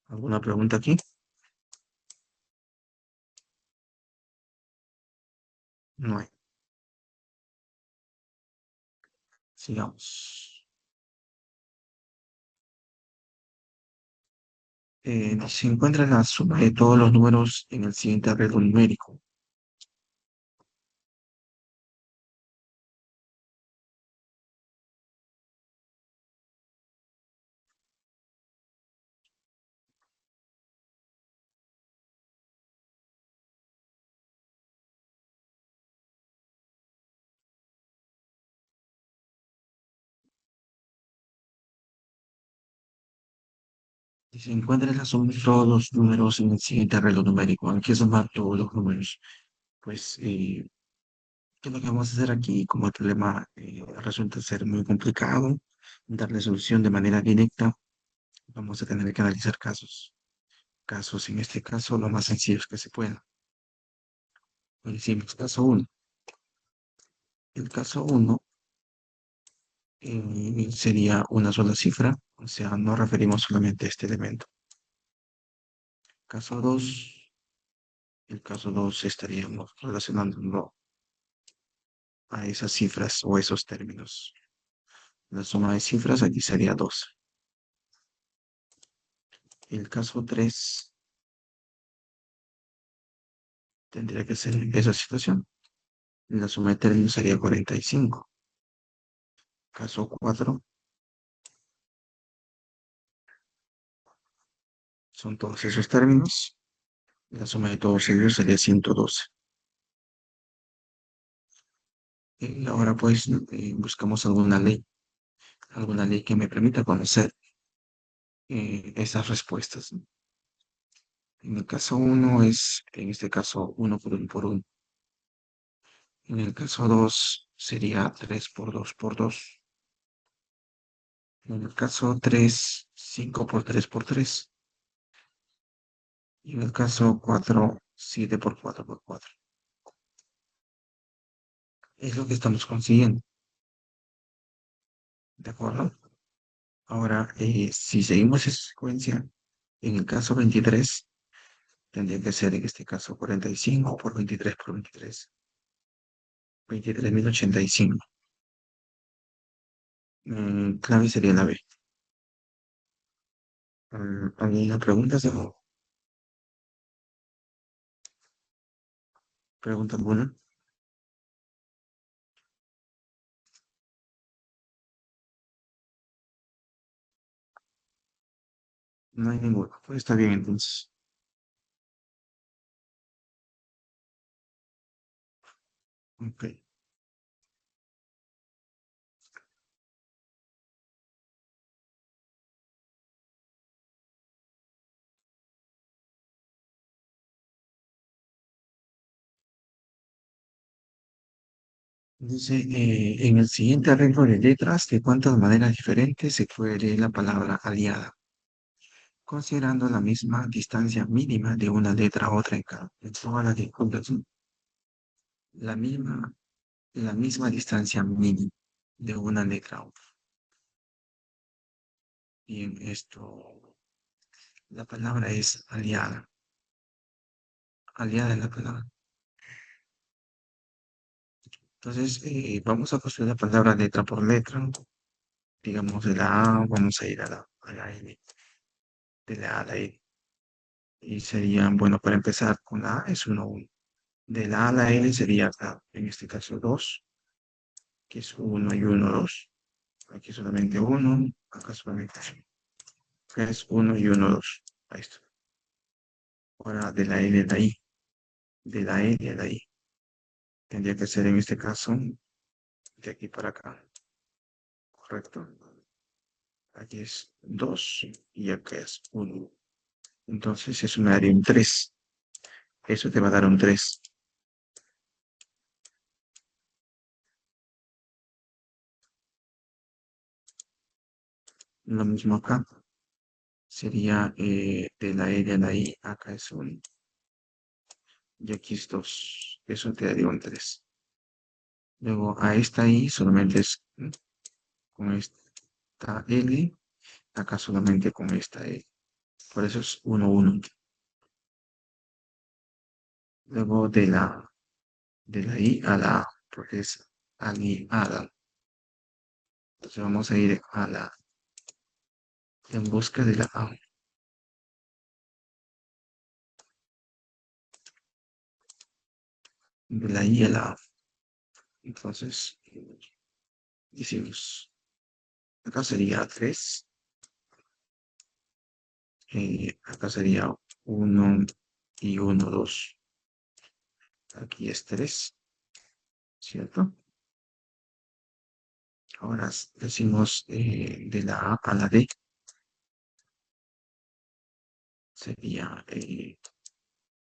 ¿Alguna pregunta aquí? No hay. Sigamos. Se encuentra la suma de todos los números en el siguiente arreglo numérico. Y se encuentra la suma de todos los números en el siguiente arreglo numérico. Hay que sumar todos los números. Pues, ¿qué es lo que vamos a hacer aquí? Como el problema resulta ser muy complicado, darle solución de manera directa, vamos a tener que analizar casos. Casos, en este caso, lo más sencillos que se puedan. Decimos caso 1. El caso 1 sería una sola cifra, o sea, no referimos solamente a este elemento. Caso 2, el caso 2 estaríamos relacionándolo a esas cifras o esos términos. La suma de cifras aquí sería 2. El caso 3 tendría que ser esa situación. La suma de términos sería 45. Caso 4 son todos esos términos. La suma de todos ellos sería 112. Ahora pues buscamos alguna ley que me permita conocer esas respuestas. En el caso 1 es, en este caso, 1 por 1 por 1. En el caso 2 sería 3 por 2 por 2. En el caso 3, 5 por 3 por 3. Y en el caso 4, 7 por 4 por 4. Es lo que estamos consiguiendo. ¿De acuerdo? Ahora, si seguimos esa secuencia, en el caso 23, tendría que ser en este caso 45 por 23 por 23. 23.085. Clave sería la B. ¿Alguna pregunta? ¿Pregunta alguna? No hay ninguna. Pues está bien entonces. Ok. Dice, en el siguiente arreglo de letras, ¿de cuántas maneras diferentes se puede leer la palabra aliada? Considerando la misma distancia mínima de una letra a otra en todas las disputas, la misma, la misma distancia mínima de una letra a otra. Bien, la palabra es aliada. Aliada es la palabra. Entonces, vamos a construir la palabra letra por letra. Digamos, de la A, vamos a ir a la N. De la A a la N. Y serían, bueno, para empezar con la A es 1, 1. De la A a la N sería acá, en este caso 2, que es 1 y 1, 2. Aquí solamente 1, acá solamente 1. Acá es 1 y 1, 2. Ahí está. Ahora de la N a la I. De la N a la I. Tendría que ser en este caso de aquí para acá. ¿Correcto? Aquí es 2 y acá es 1. Entonces eso me daría un 3. Eso te va a dar un 3. Lo mismo acá. Sería de la E a la I. Acá es 1. Y aquí es 2. Eso te daría un 3. Luego a esta I solamente es con esta L. Acá solamente con esta L. Por eso es 1, 1. Luego de la I a la A. Porque es aliada. Entonces vamos a ir a la en busca de la A. De la I a la A. Entonces, hicimos. Acá sería 3. Acá sería 1 y 1, 2. Aquí es 3, ¿cierto? Ahora decimos de la A a la D. Sería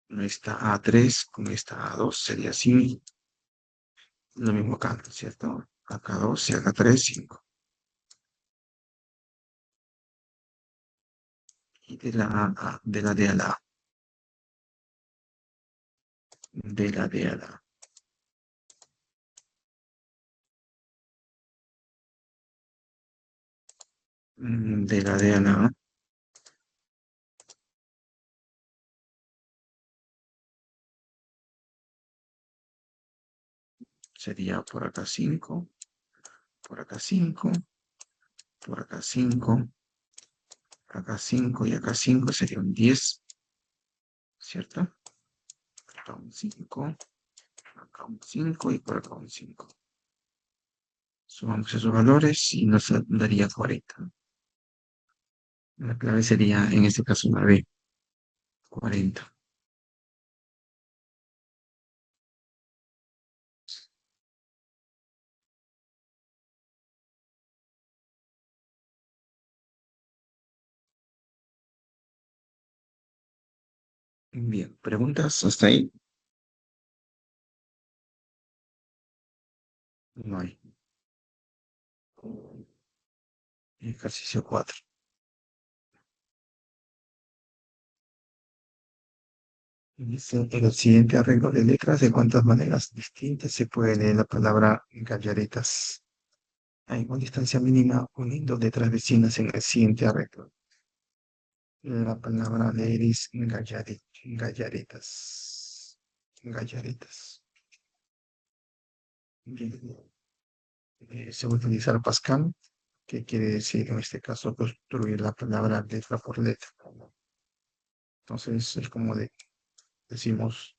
no está A3 con esta A2. Sería 5. Lo mismo acá, ¿cierto? Acá 2 y acá 3, 5. Y de la de la D a la A. De la D a la A. De la D a la A. Sería por acá 5. Por acá 5. Por acá 5. Acá 5 y acá 5 sería un 10, ¿cierto? Acá un 5, acá un 5 y por acá un 5. Sumamos esos valores y nos daría 40. La clave sería, en este caso, una B, 40. Bien, ¿preguntas hasta ahí? No hay. Ejercicio 4. Dice, en el siguiente arreglo de letras, ¿de cuántas maneras distintas se puede leer la palabra gallaritas? Hay una distancia mínima uniendo letras vecinas en el siguiente arreglo. La palabra leer es gallaritas. Gallaritas. Bien. Se va a utilizar Pascal, que quiere decir en este caso construir la palabra letra por letra. Entonces es como decimos,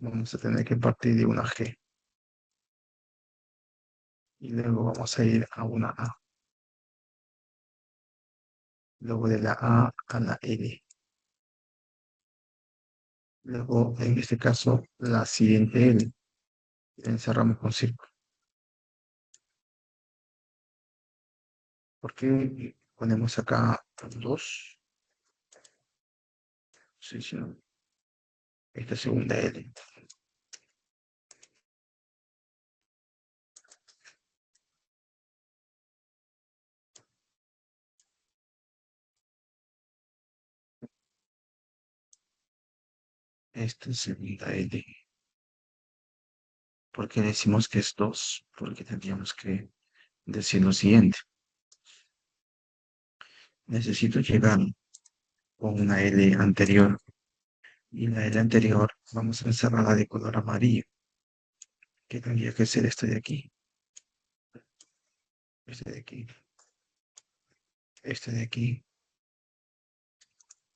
vamos a tener que partir de una G. Y luego vamos a ir a una A. Luego de la A a la L. Luego, en este caso, la siguiente L. Y la encerramos con círculo. ¿Por qué ponemos acá 2? Sí, sí, no. Esta segunda L. esta segunda L. ¿Por qué decimos que es 2? Porque tendríamos que decir lo siguiente. Necesito llegar con una L anterior. Y la L anterior vamos a encerrarla de color amarillo. ¿Qué tendría que ser este de aquí? Este de aquí. Este de aquí.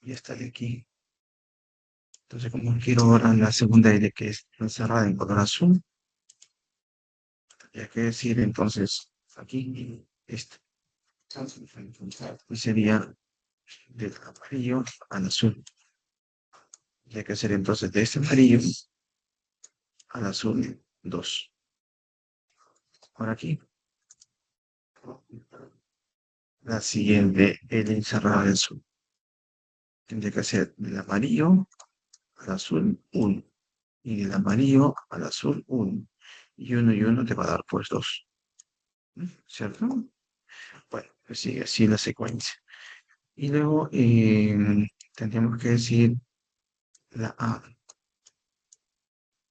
Y esta de aquí. Entonces, como quiero ahora la segunda L que es encerrada en color azul, tendría que decir entonces aquí, este. Y sería del amarillo al azul. Tendría que ser entonces de este amarillo al azul 2. Ahora aquí, la siguiente L encerrada de azul. Tendría que ser del amarillo al azul 1. Y del amarillo al azul 1. Y uno te va a dar pues 2. ¿Cierto? Bueno, pues sigue así la secuencia. Y luego tendríamos que decir la A.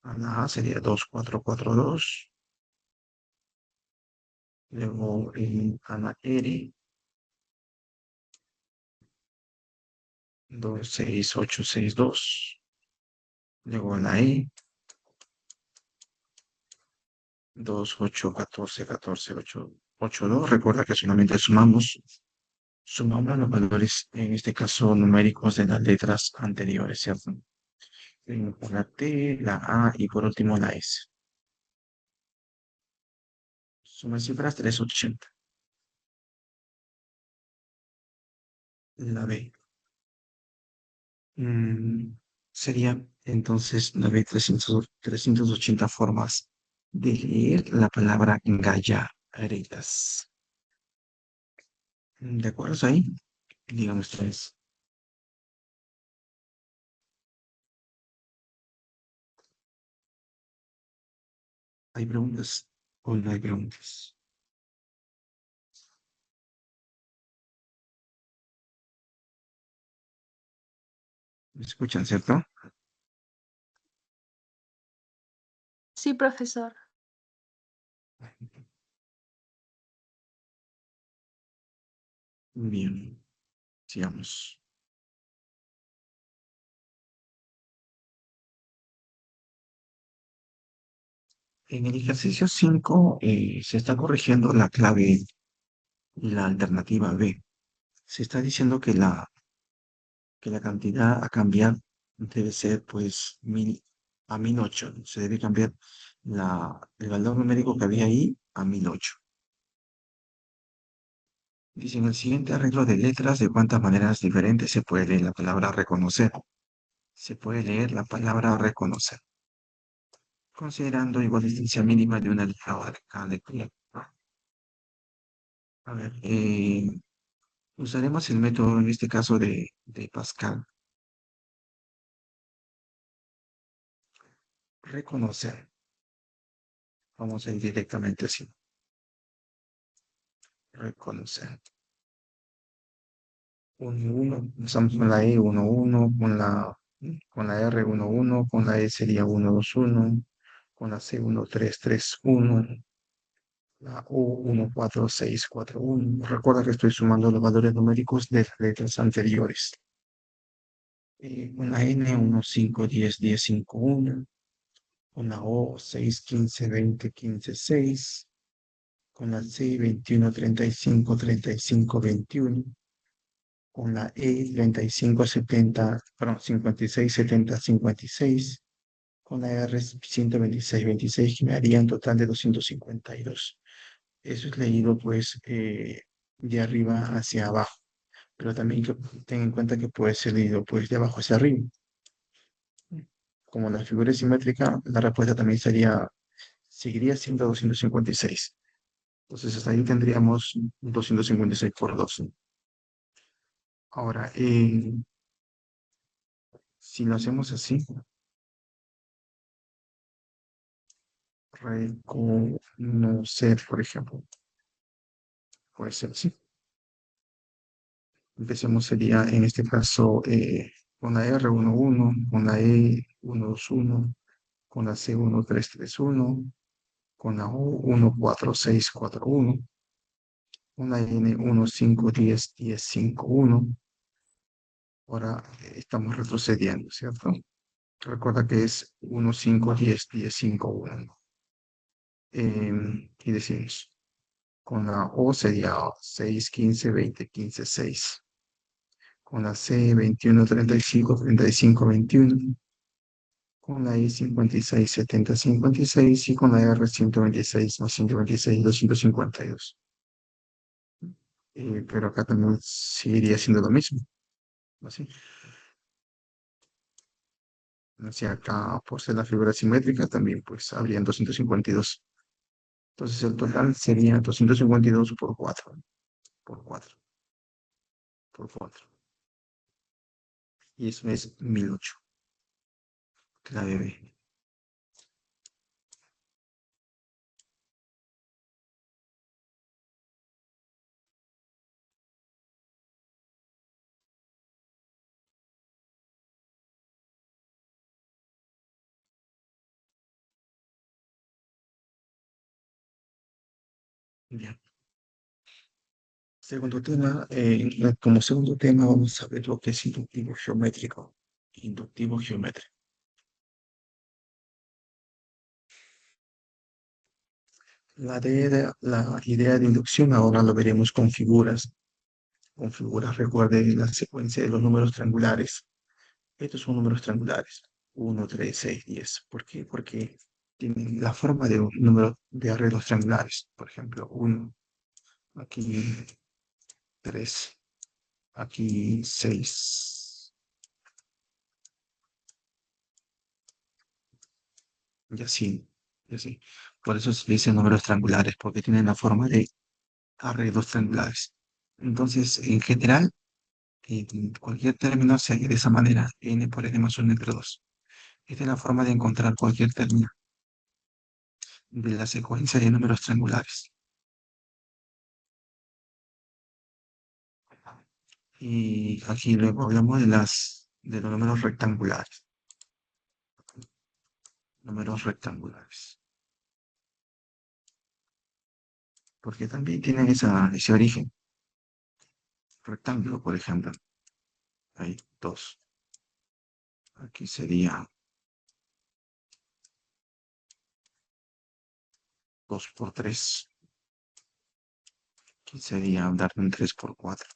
La A sería 2, 4, 4, 2. Luego a la R, 2, 6, 8, 6, 2. Luego a la E, 2, 8, 14, 14, 8, 8, 2. Recuerda que solamente sumamos los valores, en este caso numéricos de las letras anteriores, ¿cierto? Por la T, la A y por último la S. Suma cifras 380. La B. Sería entonces la B 380 formas de leer la palabra gallaritas. ¿De acuerdo ahí? Díganme ustedes. ¿Hay preguntas o no hay preguntas? ¿Me escuchan, cierto? Sí, profesor. Bien, sigamos. En el ejercicio 5 se está corrigiendo la clave y la alternativa B. Se está diciendo que la cantidad a cambiar debe ser pues 1000 a 1008. Se debe cambiar el valor numérico que había ahí a 1008. Dice, en el siguiente arreglo de letras, ¿de cuántas maneras diferentes se puede leer la palabra reconocer? Se puede leer la palabra reconocer, considerando igual distancia mínima de una letra de cada lectura. A ver, usaremos el método en este caso de Pascal. Reconocer. Vamos a ir directamente así. Reconocer. 1, 1, empezamos con la E 1, 1, con la R 1, 1, con la E sería 1, 2, 1, con la C 1, 3, 3, 1, la U 1, 4, 6, 4, 1. Recuerda que estoy sumando los valores numéricos de las letras anteriores. Con la N 1, 5, 10, 10, 5, 1, con la O 6, 15, 20, 15, 6, con la C 21, 35, 35, 21. Con la E 35, 70, perdón, 56, 70, 56, con la R 126, 26, que me haría un total de 252. Eso es leído pues de arriba hacia abajo, pero también que ten en cuenta que puede ser leído pues de abajo hacia arriba. Como la figura es simétrica, la respuesta también seguiría siendo 256. Entonces hasta ahí tendríamos 256 por 2. Ahora, si lo hacemos así, reconocer, por ejemplo, puede ser así. Empecemos sería en este caso con la R11, con la E121, con la C1331, con la O14641, con la N15101051. Ahora estamos retrocediendo, ¿cierto? Recuerda que es 15101051. Y decimos, con la O sería 6152015 6. Con la C 21353521. Con la I 567056 y con la R 126 más 126 252. Pero acá también seguiría siendo lo mismo, ¿así? Así acá, por ser la figura simétrica, también pues habrían 252. Entonces el total sería 252 por 4, por 4, por 4. Y eso es 1008, clave B. Bien. Segundo tema, como segundo tema vamos a ver lo que es inductivo geométrico. Inductivo geométrico. La idea de inducción ahora lo veremos con figuras. Con figuras, recuerde la secuencia de los números triangulares. Estos son números triangulares. 1, 3, 6, 10. ¿Por qué? Porque tienen la forma de un número de arreglos triangulares. Por ejemplo, 1, aquí 3, aquí 6. Y así, y así. Por eso se dicen números triangulares, porque tienen la forma de arreglos triangulares. Entonces, en general, cualquier término se hace de esa manera, n por n más 1 entre 2. Esta es la forma de encontrar cualquier término de la secuencia de números triangulares. Y aquí luego hablamos de los números rectangulares. Números rectangulares. Porque también tienen ese origen. Rectángulo, por ejemplo. Hay 2. Aquí sería 2 por 3. Aquí sería dar un 3 por 4.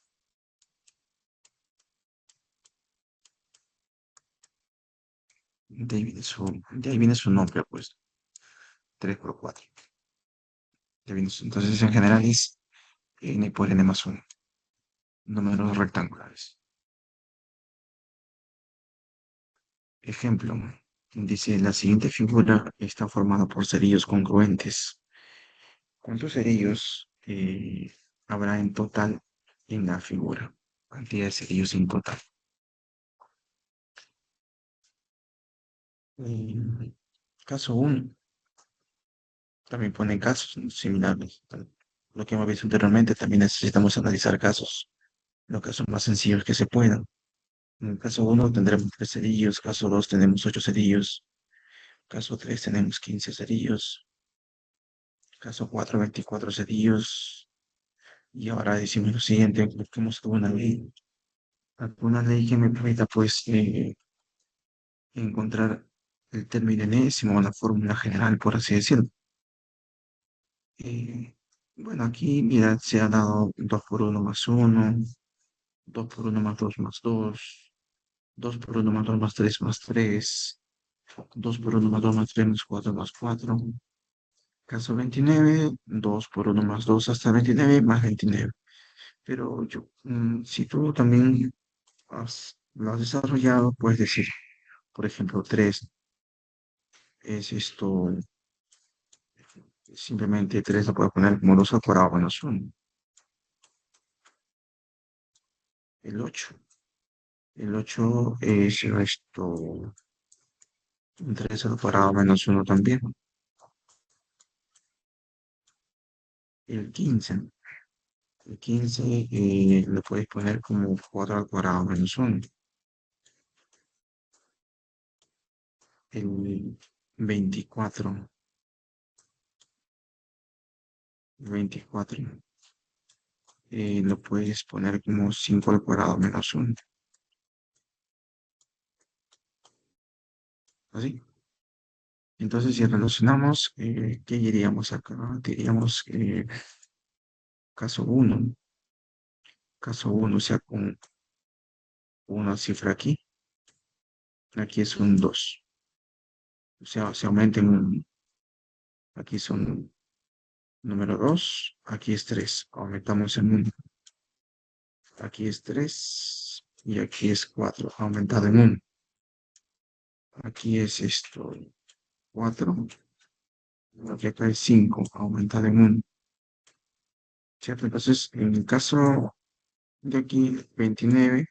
De ahí viene su nombre, pues. 3 por 4. Entonces, en general es n por n más 1. Números rectangulares. Ejemplo. Dice, la siguiente figura está formada por cerillos congruentes. ¿Cuántos cerillos habrá en total en la figura? Cantidad de cerillos en total. Caso 1. También pone casos similares. Lo que hemos visto anteriormente, también necesitamos analizar casos. Los casos más sencillos que se puedan. En el caso 1 tendremos 3 cerillos, caso 2 tenemos 8 cerillos, caso 3 tenemos 15 cerillos, caso 4 24 cerillos. Y ahora decimos lo siguiente, busquemos alguna ley que me permita pues encontrar el término enésimo o la fórmula general, por así decirlo. Eh, bueno, aquí mira, se ha dado 2 por 1 más 1, 2 por 1 más 2 más 2, 2 por 1 más 2 más 3 más 3, 2 por 1 más 2 más 3 más 4 más 4. Caso 29, 2 por 1 más 2 hasta 29 más 29. Pero si tú también lo has desarrollado, puedes decir, por ejemplo, 3 es esto, simplemente 3 lo puedo poner como 2 al cuadrado menos 1. El 8. El 8 es esto, 3 al cuadrado menos 1 también. El 15. El 15 lo puedes poner como 4 al cuadrado menos 1. el 24. 24. Lo puedes poner como 5 al cuadrado menos 1. Así. Entonces, si relacionamos, ¿qué diríamos acá? Diríamos caso 1. Caso 1, o sea, con una cifra aquí. Aquí es un 2. O sea, se aumenta en 1. Aquí son número 2. Aquí es 3. Aumentamos en 1. Aquí es 3. Y aquí es 4. Aumentado en 1. Aquí es esto 4. Aquí acá es 5. Aumentado en 1. ¿Cierto? Entonces, en el caso de aquí, 29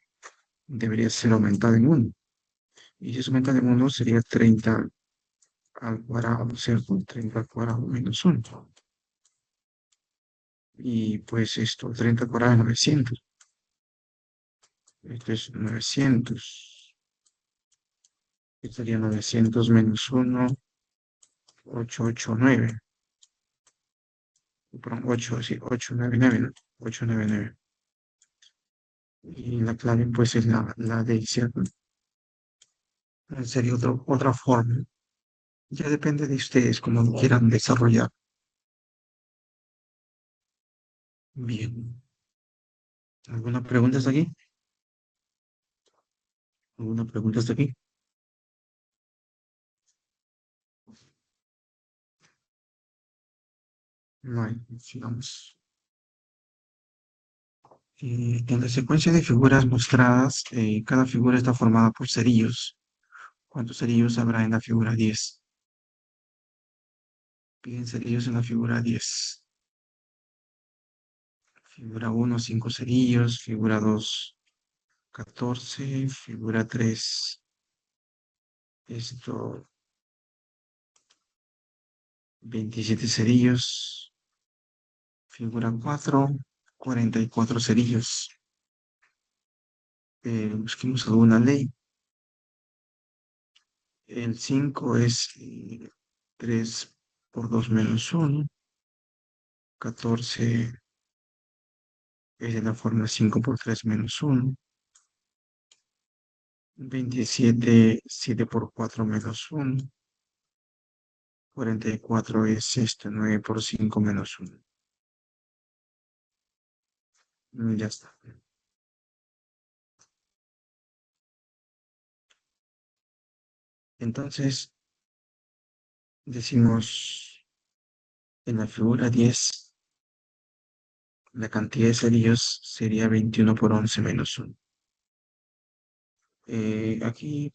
debería ser aumentado en 1. Y si es aumentado en 1, sería 30 al cuadrado, ¿cierto? 30 al cuadrado menos 1. Y pues esto, 30 al cuadrado es 900. Esto es 900. Estaría 900 menos 1, 889. Perdón, 8, sí, 899, ¿no? 899. Y la clave pues es la D, ¿cierto? Sería otra forma. Ya depende de ustedes cómo lo quieran desarrollar. Bien. ¿Alguna pregunta hasta aquí? ¿Alguna pregunta hasta aquí? No hay, sigamos. En la secuencia de figuras mostradas, cada figura está formada por cerillos. ¿Cuántos cerillos habrá en la figura 10? Piden cerillos en la figura 10. Figura 1, 5 cerillos. Figura 2, 14. Figura 3, esto, 27 cerillos. Figura 4, 44 cerillos. Busquemos alguna ley. El 5 es 3 por 2 menos 1. 14 es de la forma 5 por 3 menos 1. 27, 7 por 4 menos 1. 44 es esto, 9 por 5 menos 1. Ya está. Entonces, decimos en la figura 10, la cantidad de cerillos sería 21 por 11 menos 1. Aquí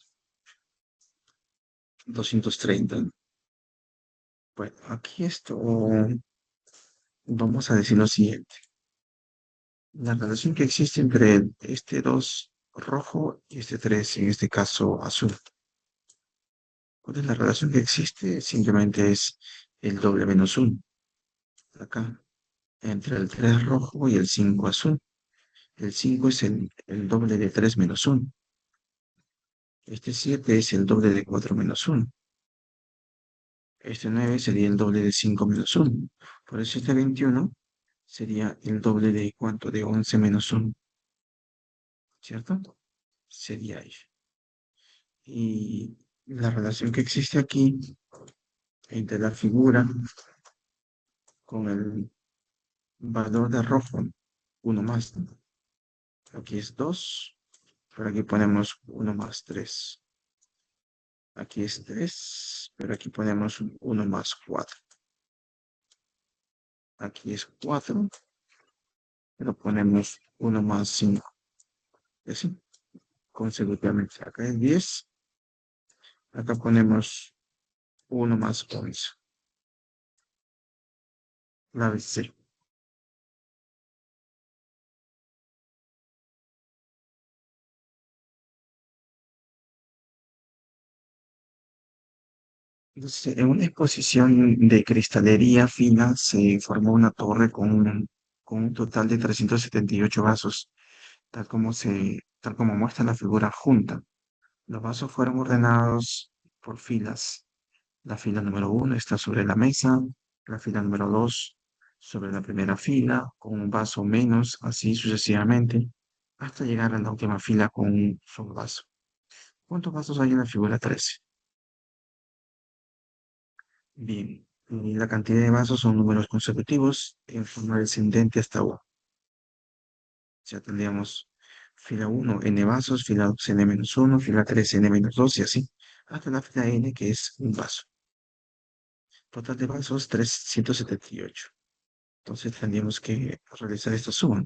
230. Bueno, aquí esto, vamos a decir lo siguiente. La relación que existe entre este 2 rojo y este 3, en este caso azul. ¿Cuál es la relación que existe? Simplemente es el doble menos 1. Acá, entre el 3 rojo y el 5 azul. El 5 es el doble de 3 menos 1. Este 7 es el doble de 4 menos 1. Este 9 sería el doble de 5 menos 1. Por eso este 21 sería el doble de ¿cuánto? De 11 menos 1. ¿Cierto? Sería ahí. Y la relación que existe aquí entre la figura con el valor de rojo, 1 más. Aquí es 2, pero aquí ponemos 1 más 3. Aquí es 3, pero aquí ponemos 1 más 4. Aquí es 4, pero ponemos 1 más 5. Y así, consecutivamente. Acá es 10, acá ponemos 1 más 11. La vez C. Entonces, en una exposición de cristalería fina se formó una torre con un total de 378 vasos, tal como muestra la figura junta. Los vasos fueron ordenados por filas. La fila número 1 está sobre la mesa, la fila número 2 sobre la primera fila, con un vaso menos, así sucesivamente, hasta llegar a la última fila con un solo vaso. ¿Cuántos vasos hay en la figura 13? Bien, y la cantidad de vasos son números consecutivos en forma descendente hasta 1. Ya tendríamos fila 1, n vasos, fila 2, n-1, fila 3, n-2 y así, hasta la fila n, que es un vaso. Total de vasos, 378. Entonces tendríamos que realizar esta suma.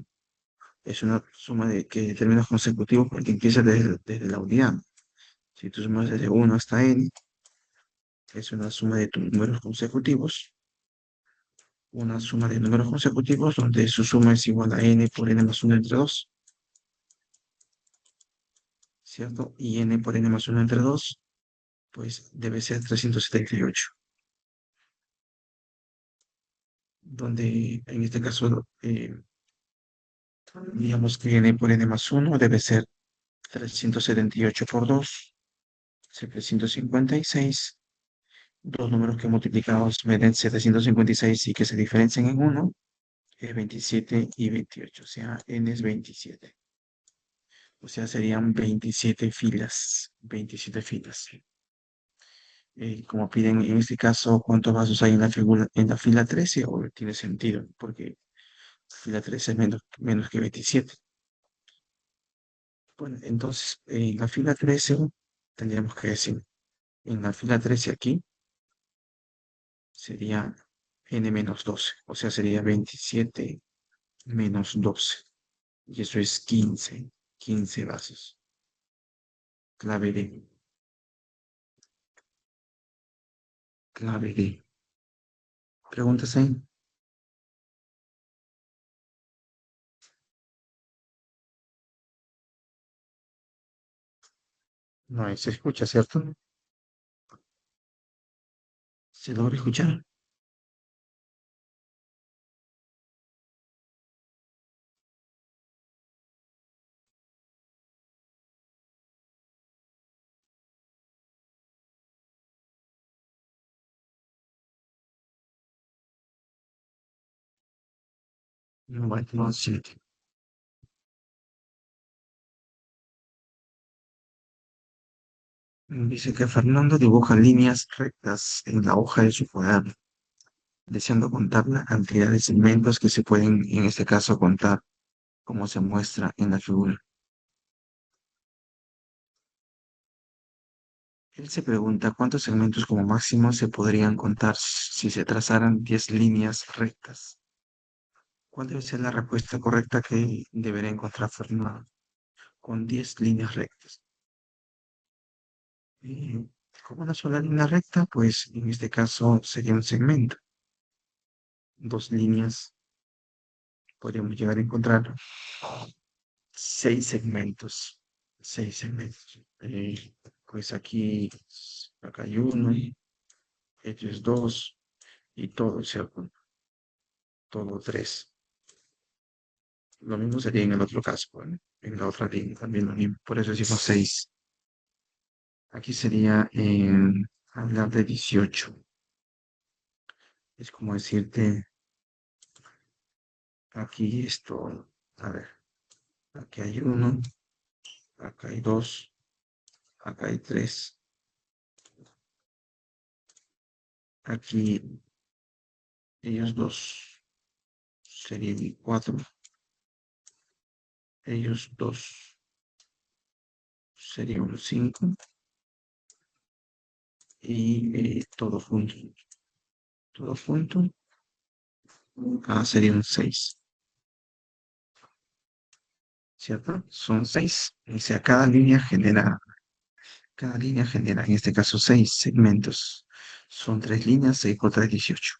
Es una suma de términos consecutivos porque empieza desde la unidad. Si tú sumas desde 1 hasta n, es una suma de tus números consecutivos. Una suma de números consecutivos donde su suma es igual a n por n más 1 entre 2. ¿Cierto? Y n por n más 1 entre 2, pues debe ser 378. Donde en este caso, digamos que n por n más 1 debe ser 378 por 2, 756. Dos números que multiplicados me den 756 y que se diferencian en 1 es 27 y 28. O sea, n es 27. O sea, serían 27 filas. 27 filas. Como piden en este caso, ¿cuántos vasos hay en la fila 13? O tiene sentido, porque fila 13 es menos que 27. Bueno, entonces, en la fila 13 tendríamos que decir, en la fila 13 aquí sería n menos 12, o sea, sería 27 menos 12, y eso es 15 vasos. Clave D, clave D. ¿Preguntas ahí? No, ahí se escucha, ¿cierto? ¿Se logra escuchar? No, bueno, no, sí. Dice que Fernando dibuja líneas rectas en la hoja de su cuaderno, deseando contar la cantidad de segmentos que se pueden, en este caso, contar, como se muestra en la figura. Él se pregunta cuántos segmentos como máximo se podrían contar si se trazaran 10 líneas rectas. ¿Cuál debe ser la respuesta correcta que deberá encontrar Fernando con 10 líneas rectas? Como una sola línea recta, pues en este caso sería un segmento. Dos líneas, podríamos llegar a encontrar 6 segmentos. 6 segmentos. Pues aquí, acá hay uno, estos dos, y todo, ¿cierto? Todo 3. Lo mismo sería en el otro caso, ¿vale? En la otra línea también lo mismo. Por eso decimos 6. Aquí sería hablar de 18. Es como decirte, aquí esto, a ver, aquí hay uno, acá hay dos, acá hay tres, aquí ellos dos serían 4, ellos dos serían 5 y todo junto. Todo junto sería un 6, ¿cierto? Son 6. O sea, cada línea genera, en este caso, 6 segmentos. Son 3 líneas, 6 por 3, 18.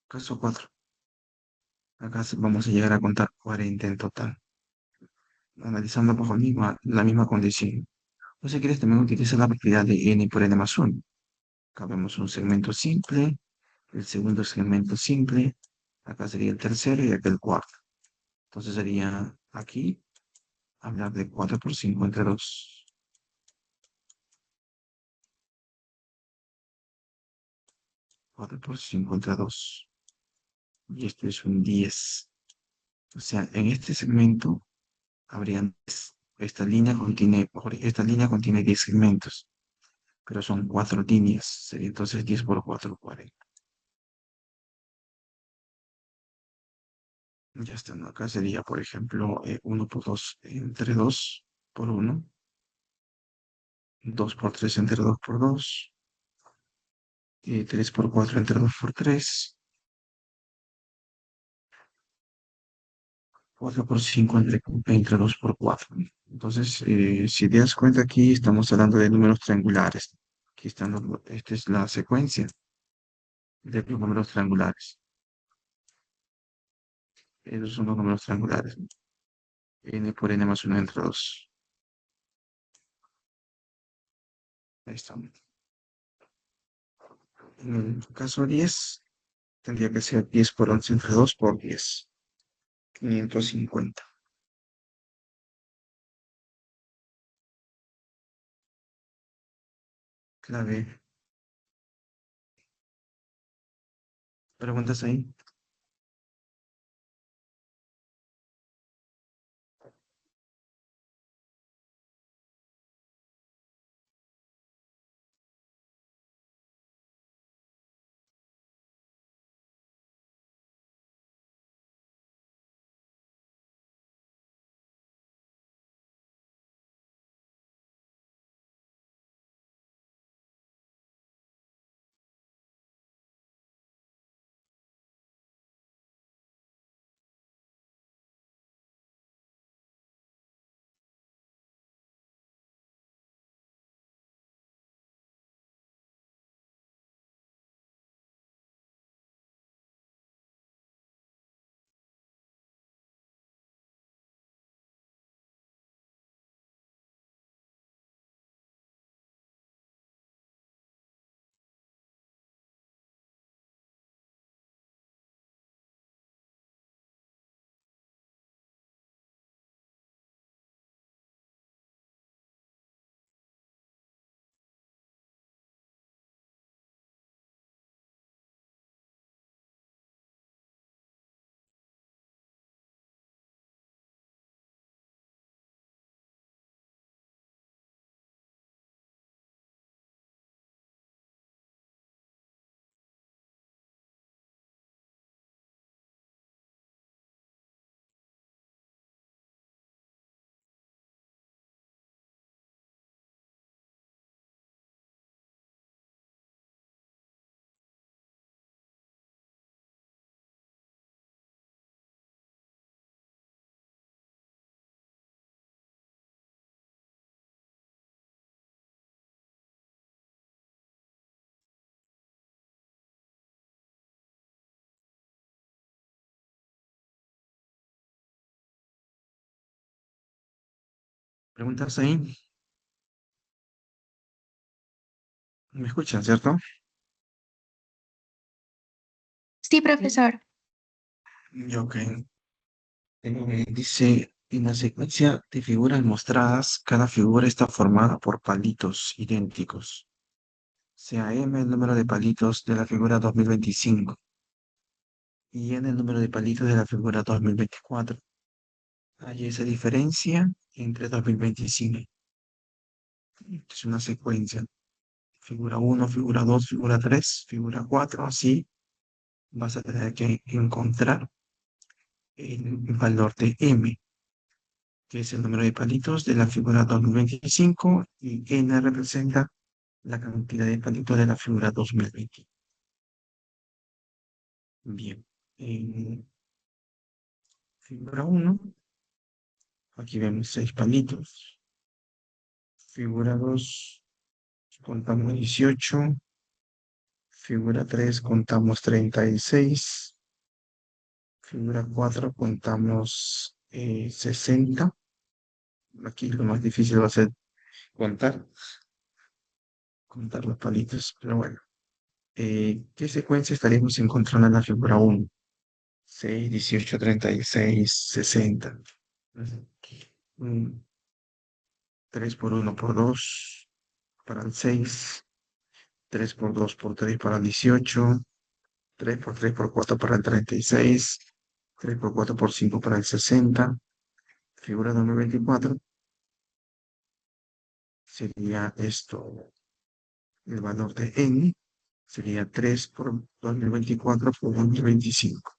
Caso 4. Acá vamos a llegar a contar 40 en total, analizando bajo la misma condición. O si quieres, también utiliza la propiedad de n por n más 1. Acá vemos un segmento simple, el segundo segmento simple, acá sería el tercero y acá el cuarto. Entonces sería aquí hablar de 4 por 5 entre 2. 4 por 5 entre 2. Y esto es un 10. O sea, en este segmento habrían esta línea contiene 10 segmentos, pero son 4 líneas. Sería entonces 10 por 4, 40. Ya está, ¿no? Acá sería, por ejemplo, 1 por 2 entre 2 por 1, 2 por 3 entre 2 por 2, 3 por 4 entre 2 por 3, 4 por 5 entre 2 por 4. Entonces, si te das cuenta aquí, estamos hablando de números triangulares. Aquí están esta es la secuencia de los números triangulares. Esos son los números triangulares. N por N más 1 entre 2. Ahí estamos. En el caso 10, tendría que ser 10 por 11 entre 2 por 10. 550. Clave. ¿Preguntas ahí? ¿Preguntas ahí? ¿Me escuchan, cierto? Sí, profesor. Ok. Dice, en la secuencia de figuras mostradas, cada figura está formada por palitos idénticos. Sea M el número de palitos de la figura 2025 y N el número de palitos de la figura 2024. Hay esa diferencia entre 2025. Es una secuencia. Figura 1, figura 2, figura 3, figura 4, así vas a tener que encontrar el valor de M, que es el número de palitos de la figura 2025, y N representa la cantidad de palitos de la figura 2020. Bien. En figura 1, aquí vemos 6 palitos. Figura 2, contamos 18. Figura 3, contamos 36. Figura 4, contamos 60. Aquí lo más difícil va a ser contar, contar los palitos, pero bueno. ¿Qué secuencia estaríamos encontrando en la figura 1? 6, 18, 36, 60. 3 por 1 por 2 para el 6. 3 por 2 por 3 para el 18, 3 por 3 por 4 para el 36, 3 por 4 por 5 para el 60. Figura 2024 sería esto, el valor de n sería 3 por 2024 por 2025.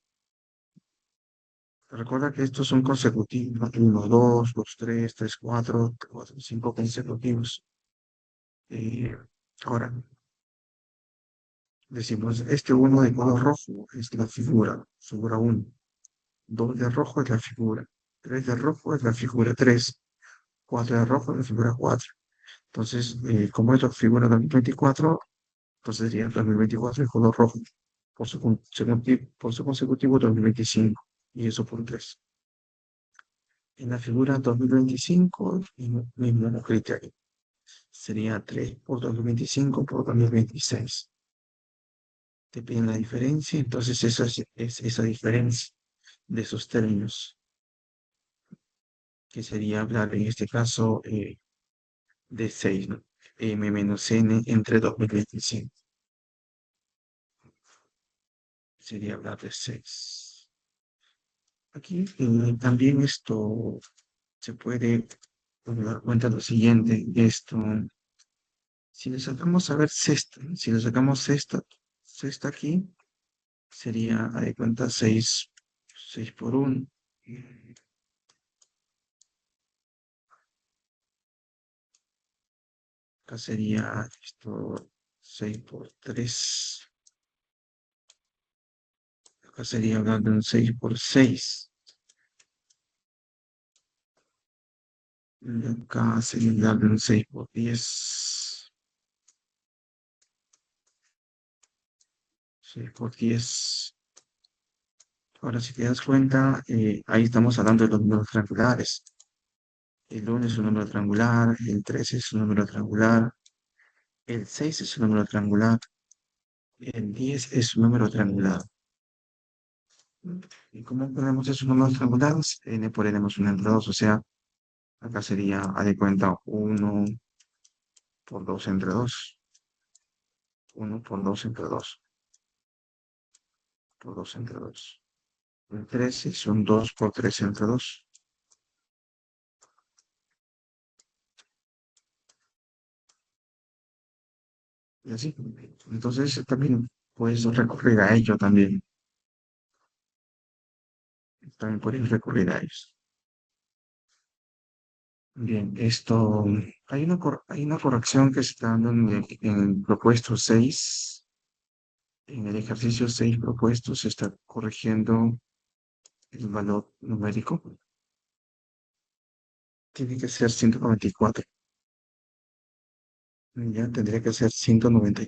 Recuerda que estos son consecutivos, 1, 2, 2, 3, 3, 4, 4, 5 consecutivos. Ahora, decimos, este 1 de color rojo es la figura 1. 2 de rojo es la figura. 3 de rojo es la figura 3. 4 de rojo es la figura 4. Entonces, como es la figura 2024, entonces sería 2024 el color rojo. Por su consecutivo 2025. Y eso por 3. En la figura 2025, mismo criterio. Sería 3 por 2025 por 2026. Te piden la diferencia, entonces esa es esa diferencia de esos términos, que sería hablar en este caso de 6, ¿no? M menos N entre 2025. Sería hablar de 6. Aquí también esto se puede dar cuenta de lo siguiente. Esto, si le sacamos a ver sexta, si le sacamos sexta aquí, sería, a de cuenta, 6 por 1. Acá sería esto 6 por 3. Acá sería hablando de un 6 por 6. Y acá sería hablando de un 6 por 10. 6 por 10. Ahora, si te das cuenta, ahí estamos hablando de los números triangulares. El 1 es un número triangular, el 13 es un número triangular, el 6 es un número triangular, el 10 es un número triangular. ¿Y cómo ponemos esos números triangulares? N por N más 1 entre 2, o sea, acá sería, haz de cuenta, 1 por 2 entre 2. 1 por 2 entre 2. Por 2 entre 2. El 13 son 2 por 3 entre 2. Y así. Entonces también puedes recurrir a ello también. También puedes recurrir a ellos. Bien, esto, hay una corrección que se está dando en el propuesto 6. En el ejercicio 6 propuesto se está corrigiendo el valor numérico. Tiene que ser 194. Ya tendría que ser 190.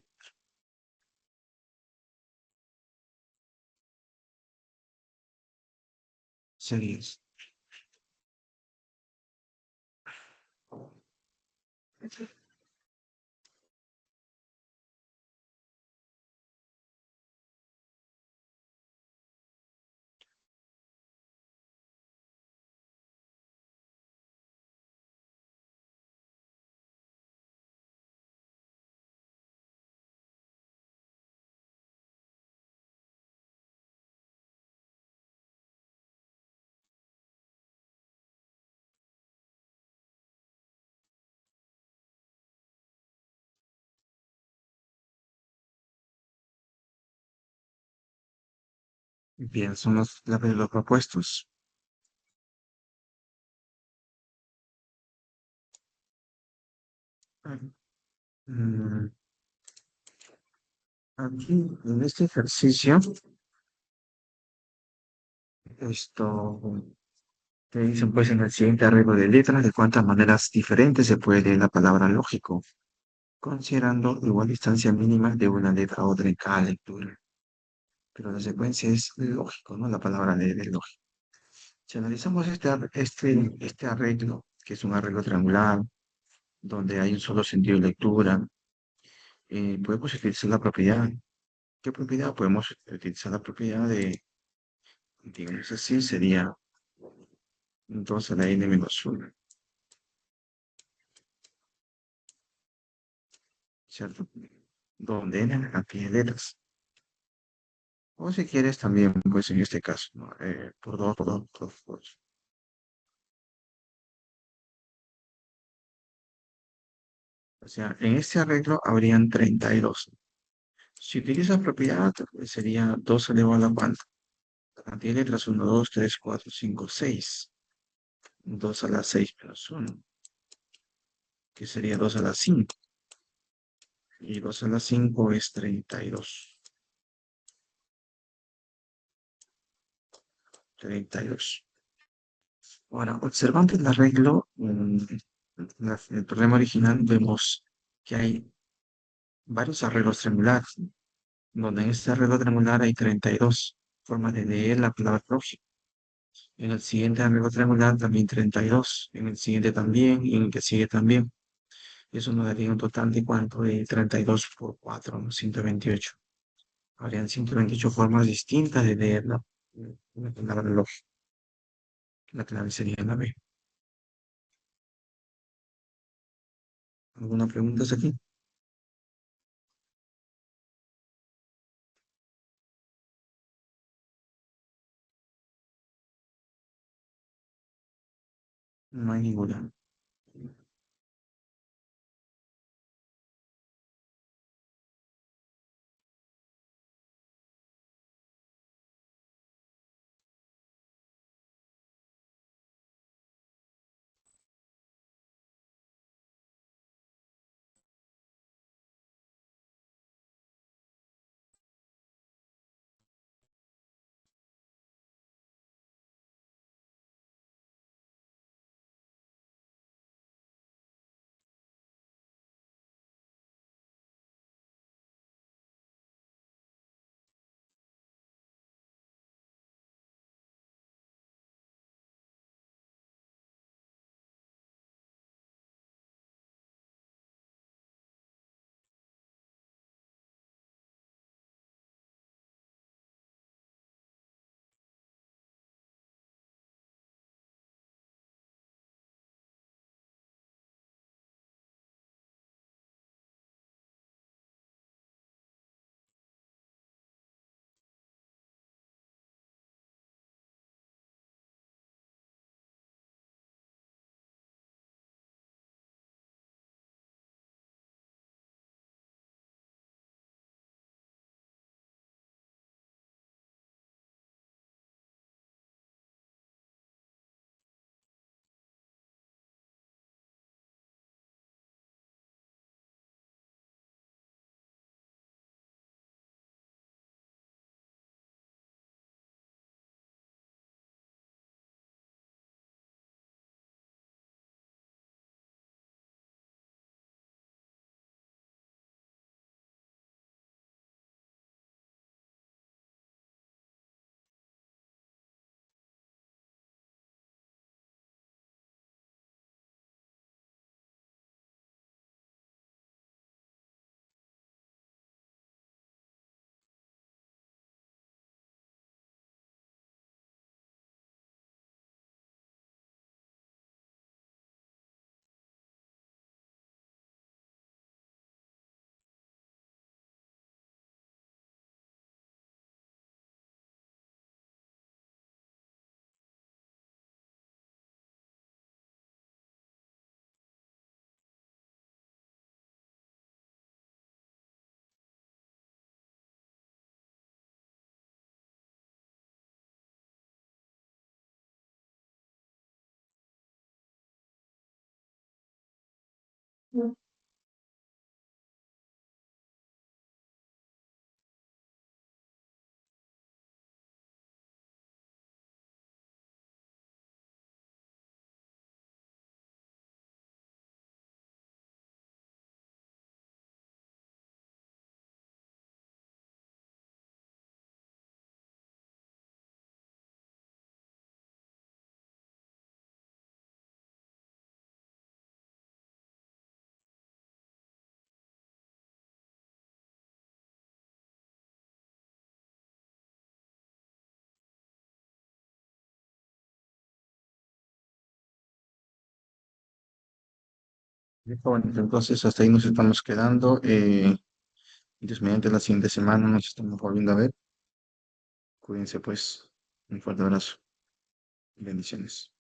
Series. Bien, son los propuestos. Mm, Aquí, en este ejercicio, esto te dicen, pues, en el siguiente arreglo de letras, de cuántas maneras diferentes se puede leer la palabra lógico, considerando igual distancia mínima de una letra a otra en cada lectura. Pero la secuencia es lógico, ¿no? La palabra leer es lógico. Si analizamos este arreglo, que es un arreglo triangular, donde hay un solo sentido de lectura, podemos utilizar la propiedad. ¿Qué propiedad? Podemos utilizar la propiedad de, digamos así, sería entonces la n menos 1, ¿cierto? donde n es la cantidad de letras. O si quieres también, pues en este caso, ¿no? Por 2, por 2, por 2, por 2. O sea, en este arreglo habrían 32. Si utilizas propiedad, pues sería 2 elevado a la cuarta. La cantidad de letras 1, 2, 3, 4, 5, 6. 2 a la 6 menos 1, que sería 2 a la 5. Y 2 a la 5 es 32. 32. Ahora, observando el arreglo, el problema original, vemos que hay varios arreglos triangulares, donde en este arreglo triangular hay 32 formas de leer la palabra prójimo. En el siguiente arreglo triangular también 32, en el siguiente también, y en el que sigue también. Eso nos daría un total de cuánto, de 32 por 4, ¿no? 128. Habrían 128 formas distintas de leer la palabra lógica. La clave sería la B. ¿Alguna pregunta hasta aquí? No hay ninguna. Listo, bueno, entonces hasta ahí nos estamos quedando. Entonces, mediante la siguiente semana nos estamos volviendo a ver. Cuídense pues. Un fuerte abrazo. Bendiciones.